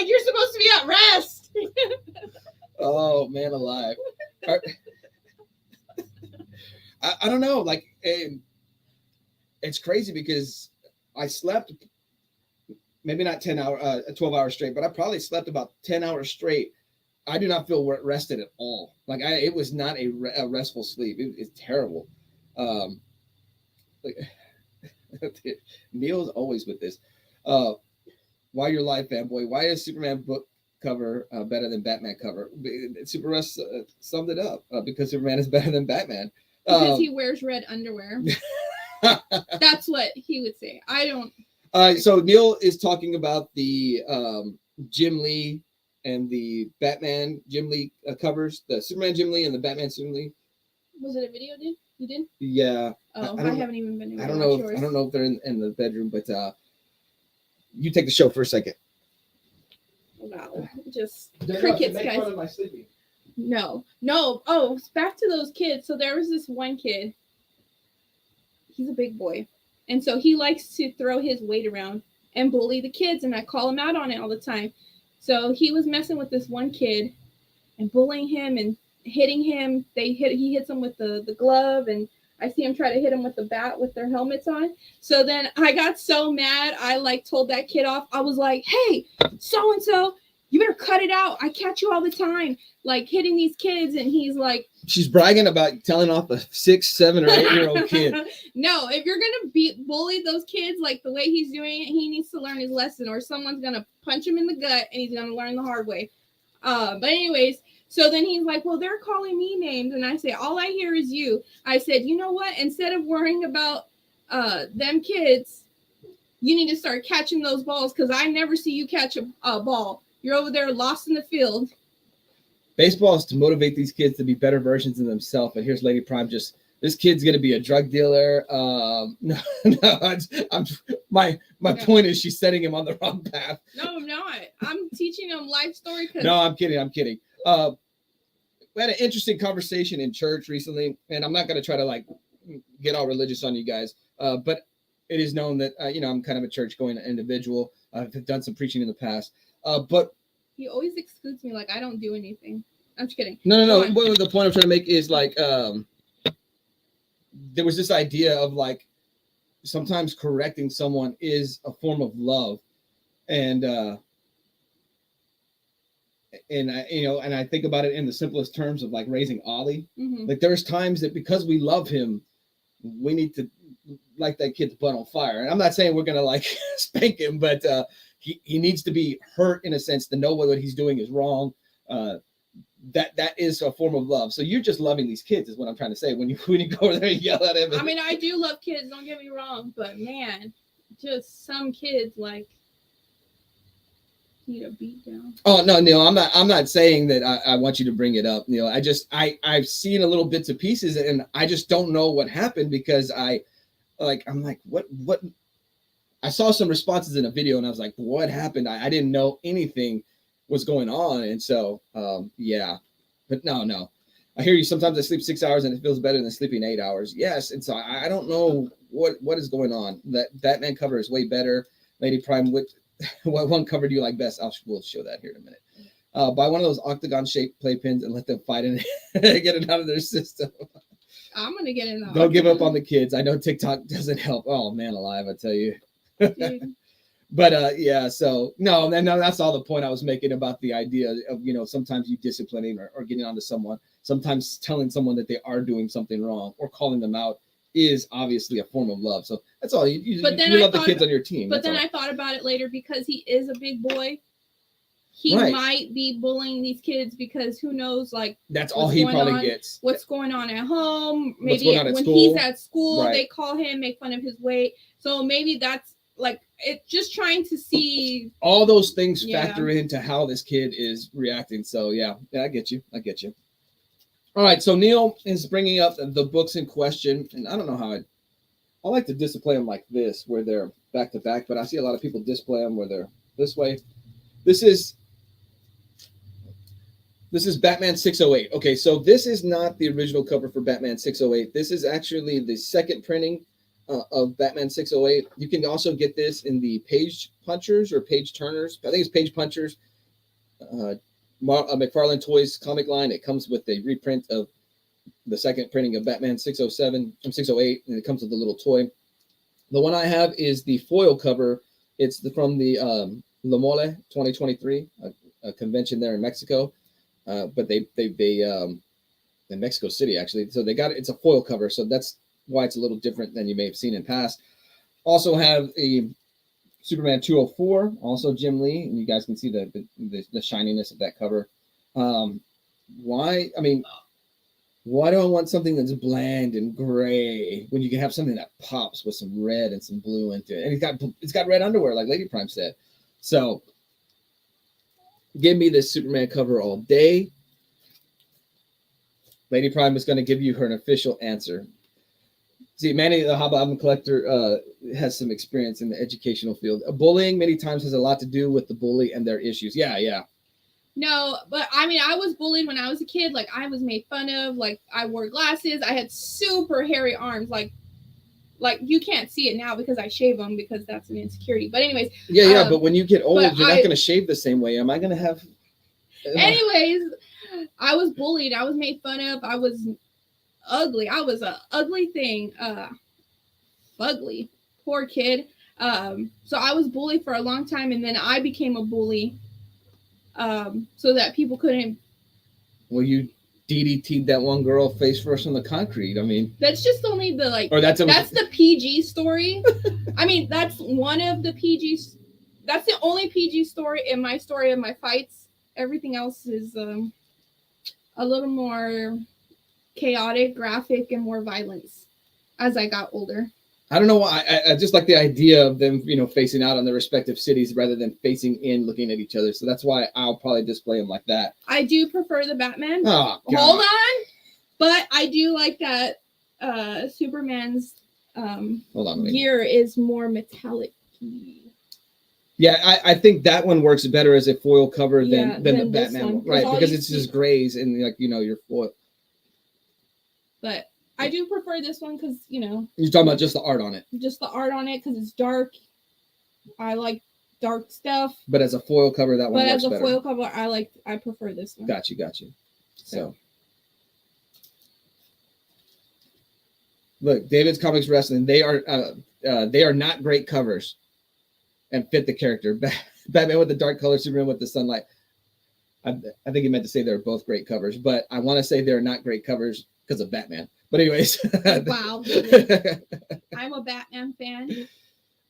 you're supposed to be at rest. Oh man, alive. I don't know, like it's crazy because I slept maybe not 12 hours straight, but I probably slept about 10 hours straight. I do not feel rested at all. Like it was not a restful sleep. It's terrible. Neil's always with this. Why you're live, fanboy? Why is Superman book cover better than Batman cover? Super Russ summed it up because Superman is better than Batman. Because he wears red underwear. That's what he would say. I don't. So Neil is talking about the Jim Lee and the Batman Jim Lee covers, the Superman Jim Lee and the Batman Jim Lee. Was it a video? You did? Yeah. Oh, I haven't even been. I don't know if they're in the bedroom, but you take the show for a second. Wow, just crickets, guys. Fun of my sleeping. No. Oh, back to those kids. So there was this one kid. He's a big boy, and so he likes to throw his weight around and bully the kids, and I call him out on it all the time. So he was messing with this one kid and bullying him and hitting him. He hits him with the glove, and I see him try to hit him with the bat with their helmets on. So then I got so mad, I like told that kid off. I was like, hey, so-and-so, you better cut it out. I catch you all the time, like hitting these kids. And he's like, she's bragging about telling off a 6, 7, or 8-year-old kid. No, if you're gonna bully those kids like the way he's doing it, he needs to learn his lesson, or someone's gonna punch him in the gut and he's gonna learn the hard way. But anyways, so then he's like, well, they're calling me names. And I say, all I hear is you. I said, you know what? Instead of worrying about them kids, you need to start catching those balls, because I never see you catch a ball. You're over there lost in the field. Baseball is to motivate these kids to be better versions of themselves. And here's Lady Prime just, this kid's going to be a drug dealer. My point is she's setting him on the wrong path. No, I'm not. I'm teaching him life story. No, I'm kidding. We had an interesting conversation in church recently, and I'm not going to try to like get all religious on you guys, but it is known that, I'm kind of a church-going individual. I've done some preaching in the past, but he always excludes me like I don't do anything. I'm just kidding. No. Go on. What the point I'm trying to make is like there was this idea of like sometimes correcting someone is a form of love, and I think about it in the simplest terms of like raising Ollie. Mhm. Like there's times that because we love him, we need to light that kid's butt on fire. And I'm not saying we're gonna like spank him, but he needs to be hurt in a sense to know what he's doing is wrong. That is a form of love. So you're just loving these kids is what I'm trying to say when you go over there and yell at him. I mean, I do love kids, don't get me wrong, but man, just some kids like need a beat down. Oh no, Neil, I'm not saying that I want you to bring it up, Neil. I've seen a little bits and pieces and I just don't know what happened because I'm like what I saw some responses in a video and I was like, what happened? I didn't know anything was going on. And so yeah. But no. I hear you. Sometimes I sleep 6 hours and it feels better than sleeping 8 hours. Yes. And so I don't know what is going on. That Batman cover is way better. Lady Prime, what one cover do you like best? We'll show that here in a minute. Buy one of those octagon-shaped playpens and let them fight in it. Get it out of their system. I'm gonna get in. Don't give up on the kids. I know TikTok doesn't help. Oh man, alive! I tell you. Dude. But yeah. So no. That's all the point I was making about the idea of sometimes you disciplining or getting onto someone. Sometimes telling someone that they are doing something wrong or calling them out is obviously a form of love. So that's all. You love the kids on your team. But then I thought about it later because he is a big boy. He might be bullying these kids because who knows, like that's all he probably gets. What's going on at home? Maybe when school. he's at school, they call him, make fun of his weight. So maybe that's like it's just trying to see all those things factor into how this kid is reacting. So yeah, I get you. All right, so Neil is bringing up the books in question, and I don't know how I like to display them like this, where they're back to back, but I see a lot of people display them where they're this way. This is Batman 608. Okay, so this is not the original cover for Batman 608. This is actually the second printing of Batman 608. You can also get this in the page punchers or page turners. I think it's page punchers. McFarlane Toys comic line. It comes with a reprint of the second printing of Batman 607 and 608, and it comes with a little toy. The one I have is the foil cover. It's from the La Mole 2023, a convention there in Mexico. But they in Mexico City actually. So they got it. It's a foil cover, so that's why it's a little different than you may have seen in past. Also have a Superman 204, also Jim Lee, and you guys can see the shininess of that cover. Why do I want something that's bland and gray when you can have something that pops with some red and some blue into it? And it's got red underwear, like Lady Prime said. So give me this Superman cover all day. Lady Prime is going to give you her official answer. See, Manny, the Hobgoblin Collector, has some experience in the educational field. Bullying many times has a lot to do with the bully and their issues. Yeah. No, but I mean, I was bullied when I was a kid. Like, I was made fun of. Like, I wore glasses. I had super hairy arms. Like you can't see it now because I shave them because that's an insecurity. But anyways. Yeah. But when you get old, you're not going to shave the same way. Am I going to have? Anyways, I was bullied. I was made fun of. I was ugly. I was a ugly thing. Ugly. Poor kid. So I was bullied for a long time, and then I became a bully. So that people couldn't. Well, you DDT'd that one girl face first on the concrete. I mean, that's just only the like. Or that's the PG story. I mean, that's one of the PGs. That's the only PG story in my story of my fights. Everything else is a little more chaotic, graphic, and more violence as I got older. I don't know why. I just like the idea of them, facing out on their respective cities rather than facing in, looking at each other. So that's why I'll probably display them like that. I do prefer the Batman. Oh, God. Hold on, but I do like that Superman's gear is more metallic. Yeah, I think that one works better as a foil cover than the Batman one, right? Because it's just grays and your foil. But I do prefer this one because, You're talking about just the art on it. Just the art on it because it's dark. I like dark stuff. But as a foil cover, that one works better. But as a foil cover, I prefer this one. Got you. So look, David's Comics Wrestling, they are not great covers and fit the character. Batman with the dark color, Superman with the sunlight. I think he meant to say they're both great covers, but I want to say they're not great covers because of Batman. But anyways, Wow. I'm a Batman fan.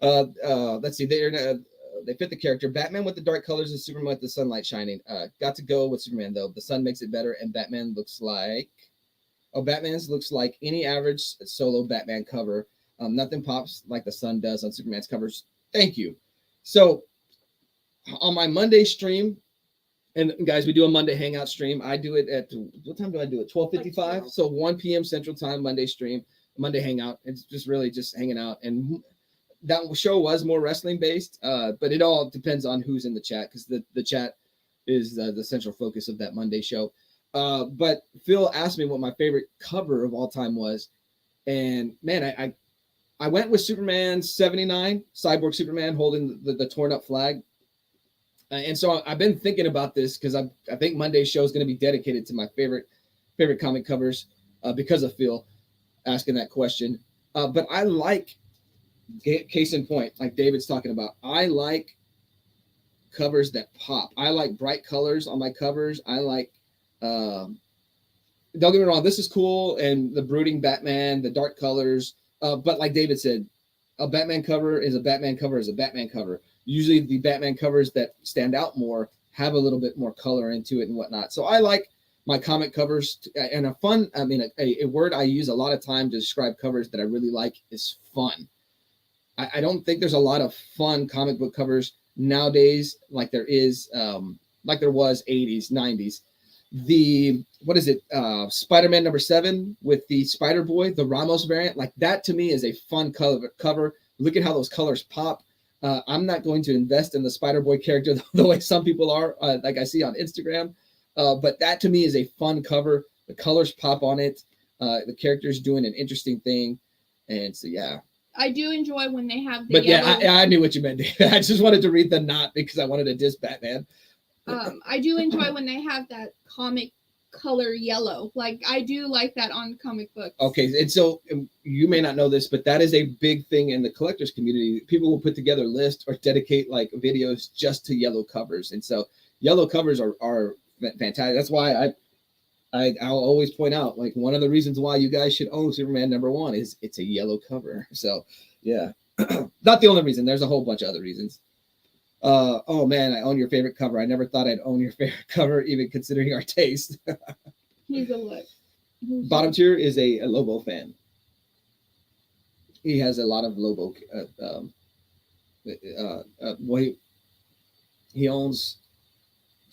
Let's see. They fit the character. Batman with the dark colors and Superman with the sunlight shining. Got to go with Superman though. The sun makes it better, and Batman looks like Batman's looks like any average solo Batman cover. Nothing pops like the sun does on Superman's covers. Thank you. So on my Monday stream, and guys, we do a Monday hangout stream. I do it at what time do I do it? 12:55. So 1 p.m. Central Time Monday stream, Monday hangout. It's just really just hanging out, and that show was more wrestling based, but it all depends on who's in the chat because the chat is the central focus of that Monday show. But Phil asked me what my favorite cover of all time was, and man, I went with Superman 79, Cyborg Superman holding the torn up flag. And so I've been thinking about this because I think Monday's show is going to be dedicated to my favorite comic covers because of Phil asking that question. But I like, case in point, like David's talking about, I like covers that pop. I like bright colors on my covers. I like, don't get me wrong, this is cool. And the brooding Batman, the dark colors. But like David said, a Batman cover is a Batman cover is a Batman cover. Usually the Batman covers that stand out more have a little bit more color into it and whatnot. So I like my comic covers, and a word I use a lot of time to describe covers that I really like is fun. I don't think there's a lot of fun comic book covers nowadays like there is, like there was 80s, 90s. What is it? Spider-Man #7 with the Spider-Boy, the Ramos variant. Like that to me is a fun cover. Look at how those colors pop. I'm not going to invest in the Spider-Boy character the way some people are, like I see on Instagram. But that to me is a fun cover. The colors pop on it. The character's doing an interesting thing. And so, yeah. I do enjoy when they have the But yellow. yeah, I knew what you meant. I just wanted to read the not because I wanted to diss Batman. I do enjoy when they have that comic color yellow. Like I do like that on comic books. Okay, and so you may not know this, but that is a big thing in the collectors community. People will put together lists or dedicate like videos just to yellow covers, and so yellow covers are fantastic. That's why I'll always point out like one of the reasons why you guys should own Superman #1 is it's a yellow cover. So yeah, not the only reason. There's a whole bunch of other reasons. Oh man, I own your favorite cover. I never thought I'd own your favorite cover, even considering our taste. He's a look. Bottom tier is a Lobo fan. He has a lot of Lobo. He owns.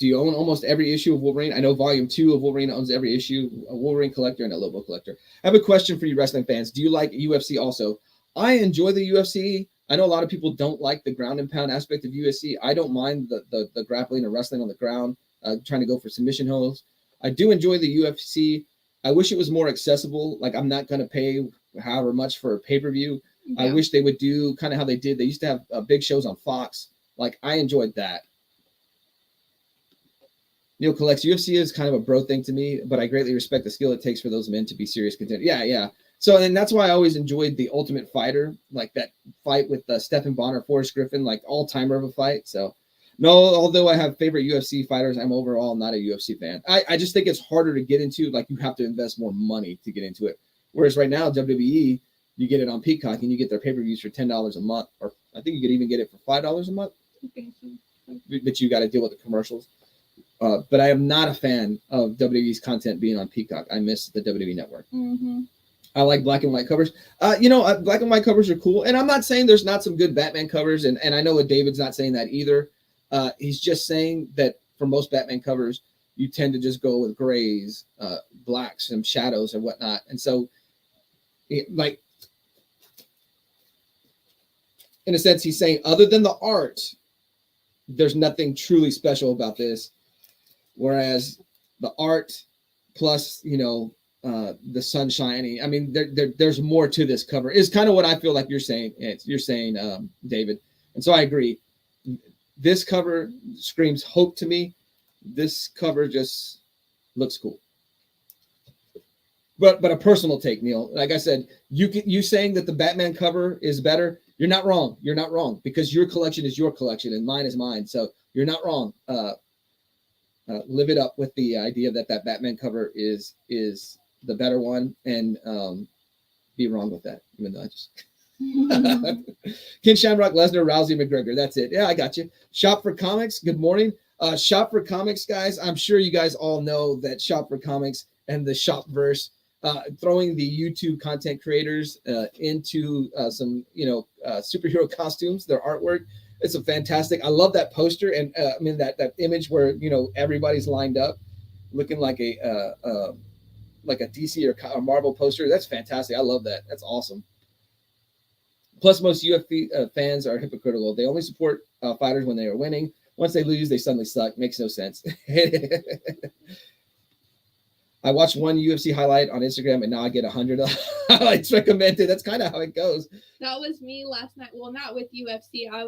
Do you own almost every issue of Wolverine? I know Volume 2 of Wolverine owns every issue. A Wolverine collector and a Lobo collector. I have a question for you, wrestling fans. Do you like UFC also? I enjoy the UFC. I know a lot of people don't like the ground and pound aspect of UFC. I don't mind the grappling or wrestling on the ground, trying to go for submission holds. I do enjoy the UFC. I wish it was more accessible. Like I'm not going to pay however much for a pay-per-view. Yeah. I wish they would do kind of how they did. They used to have big shows on Fox. Like I enjoyed that. Neil collects. UFC is kind of a bro thing to me, but I greatly respect the skill it takes for those men to be serious contenders. Yeah. So, and that's why I always enjoyed the Ultimate Fighter, like that fight with Stephan Bonnar, Forrest Griffin, like all-timer of a fight. So, no, although I have favorite UFC fighters, I'm overall not a UFC fan. I just think it's harder to get into. Like, you have to invest more money to get into it. Whereas right now, WWE, you get it on Peacock, and you get their pay-per-views for $10 a month. Or I think you could even get it for $5 a month. Okay. But you got to deal with the commercials. But I am not a fan of WWE's content being on Peacock. I miss the WWE Network. Mm-hmm. I like black and white covers. Black and white covers are cool. And I'm not saying there's not some good Batman covers. And I know that David's not saying that either. He's just saying that for most Batman covers, you tend to just go with grays, blacks, and shadows and whatnot. And so, like, in a sense, he's saying other than the art, there's nothing truly special about this. Whereas the art plus, the sun shining. I mean, there's more to this cover. Is kind of what I feel like you're saying. David, and so I agree. This cover screams hope to me. This cover just Looks cool. But a personal take, Neil. Like I said, you saying that the Batman cover is better. You're not wrong. You're not wrong because your collection is your collection and mine is mine. So you're not wrong. Live it up with the idea that Batman cover is the better one, and be wrong with that. Even though I just Ken Shamrock, Lesnar, Rousey, McGregor. That's it. Yeah, I got you. Shop for Comics. Good morning. Shop for Comics, guys. I'm sure you guys all know that Shop for Comics and the Shopverse, throwing the YouTube content creators into some, superhero costumes, their artwork. It's a fantastic. I love that poster, and that image where everybody's lined up, looking like a DC or a Marvel poster. That's fantastic. I love that. That's awesome. Plus, most UFC fans are hypocritical. They only support fighters when they are winning. Once they lose, they suddenly suck. Makes no sense. I watched one UFC highlight on Instagram, and now I get 100 highlights recommended. That's kind of how it goes. That was me last night. Well, not with UFC. I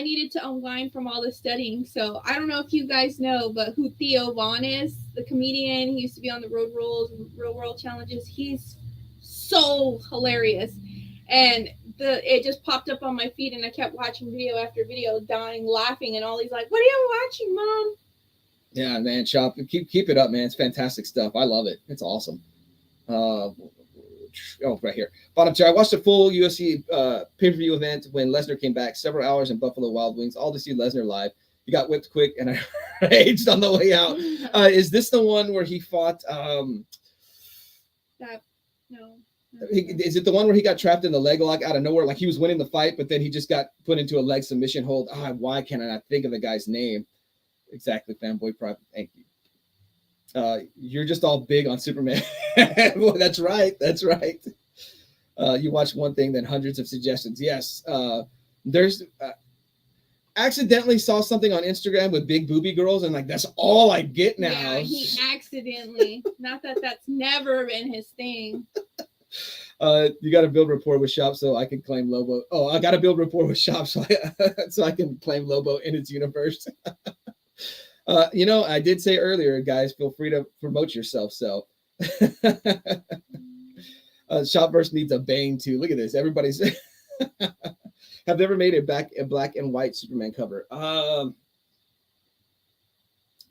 needed to unwind from all the studying. So I don't know if you guys know, but who Theo Vaughn is, the comedian. He used to be on the Road Rules, Real World Challenges. He's so hilarious. And it just popped up on my feed, and I kept watching video after video, dying, laughing, and all. He's like, "What are you watching, Mom?" Yeah, man, Shop, keep it up, man. It's fantastic stuff. I love it. It's awesome. Right here, bottom tier. I watched a full UFC pay-per-view event when Lesnar came back. Several hours in Buffalo Wild Wings, all to see Lesnar live. He got whipped quick, and I raged on the way out. Is this the one where he fought? No. Is it the one where he got trapped in the leg lock out of nowhere? Like he was winning the fight, but then he just got put into a leg submission hold. Why can't I not think of the guy's name? Exactly, Fanboy Private. Thank you. You're just all big on Superman. Well, that's right. That's right. You watch one thing, then hundreds of suggestions. Yes. There's accidentally saw something on Instagram with big booby girls, and like that's all I get now. Yeah, he accidentally. Not that that's never been his thing. You got to build rapport with Shop so I can claim Lobo. Oh, I got to build rapport with Shop so I can claim Lobo in its universe. I did say earlier, guys, feel free to promote yourself. So Shopverse needs a Bane too. Look at this. Everybody's have they ever made a black and white Superman cover?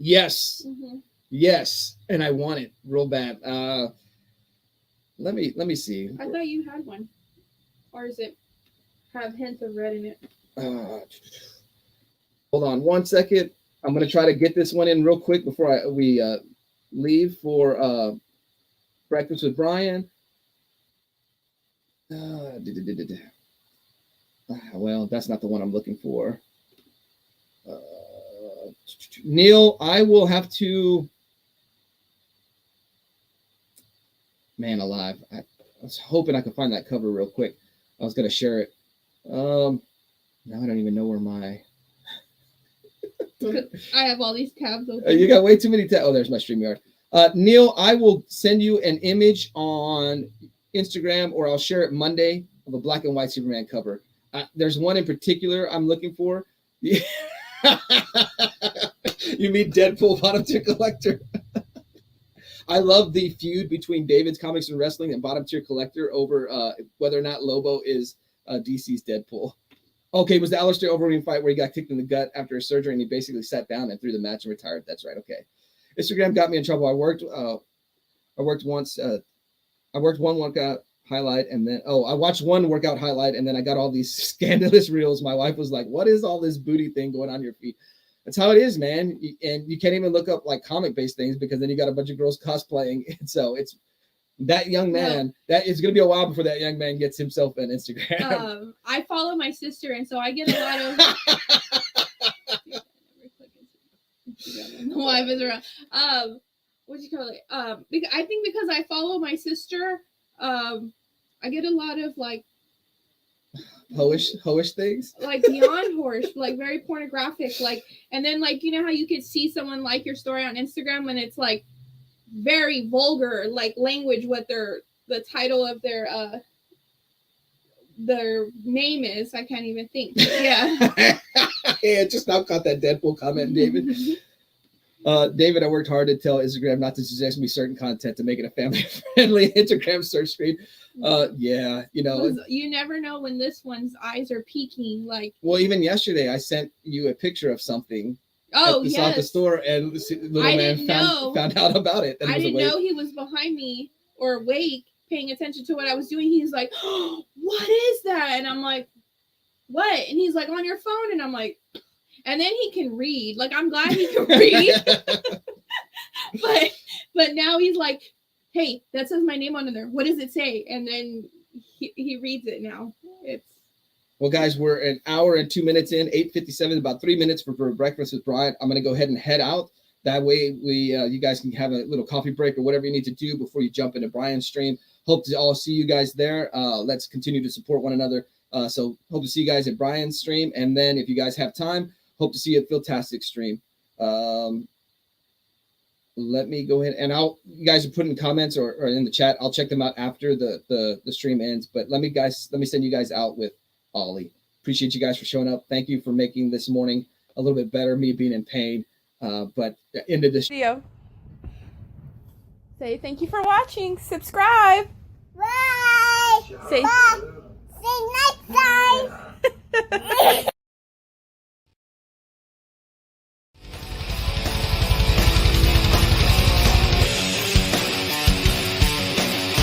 Yes. Mm-hmm. Yes. And I want it real bad. Let me see. I thought you had one. Or does it have hints of red in it? Hold on 1 second. I'm going to try to get this one in real quick before we leave for Breakfast with Brian. Well, that's not the one I'm looking for. Neil, I will have to... Man alive. I was hoping I could find that cover real quick. I was going to share it. Now I don't even know where my... I have all these tabs open. You got way too many tabs. Oh, there's my StreamYard. Neil, I will send you an image on Instagram, or I'll share it Monday of a black and white Superman cover. There's one in particular I'm looking for. You mean Deadpool bottom tier collector? I love the feud between David's Comics and Wrestling and bottom tier collector over whether or not Lobo is DC's Deadpool. Okay, it was the Aleister Overeem fight where he got kicked in the gut after a surgery and he basically sat down and threw the match and retired. That's right. Okay. Instagram got me in trouble. I worked once. I worked one workout highlight and then, I watched one workout highlight and then I got all these scandalous reels. My wife was like, "What is all this booty thing going on your feet?" That's how it is, man. And you can't even look up like comic-based things because then you got a bunch of girls cosplaying. And so it's that young man. That it's going to be a while before that young man gets himself an Instagram. I follow my sister, and so I get a lot of. My wife is around. What do you call it? I think because I follow my sister, I get a lot of like. Hoish things, like beyond horse, like very pornographic, like, and then like you know how you could see someone like your story on Instagram when it's like very vulgar like language, what the title of their name is. I can't even think. Yeah. Yeah, just now caught that Deadpool comment, David. David, I worked hard to tell Instagram not to suggest me certain content to make it a family-friendly Instagram search screen. Yeah, you know. You never know when this one's eyes are peeking. Like, well, even yesterday, I sent you a picture of something. Oh, at the yes. Santa store, and little I man didn't know. found out about it. I didn't know he was behind me or awake, paying attention to what I was doing. He's like, oh, "What is that?" And I'm like, "What?" And he's like, "On your phone." And I'm like, and then he can read. Like, I'm glad he can read. but now he's like, "Hey, that says my name on there. What does it say?" And then he reads it now. It's Well, guys, we're an hour and 2 minutes in, 8:57, about 3 minutes for breakfast with Brian. I'm going to go ahead and head out. That way, you guys can have a little coffee break or whatever you need to do before you jump into Brian's stream. Hope to all see you guys there. Let's continue to support one another. So hope to see you guys at Brian's stream. And then if you guys have time, hope to see you at Philtastic stream. Let me go ahead and you guys are putting comments or in the chat. I'll check them out after the stream ends. But let me send you guys out with Ollie. Appreciate you guys for showing up. Thank you for making this morning a little bit better, me being in pain. But into this video. Say thank you for watching. Subscribe. Bye. Say Bye. See you next time.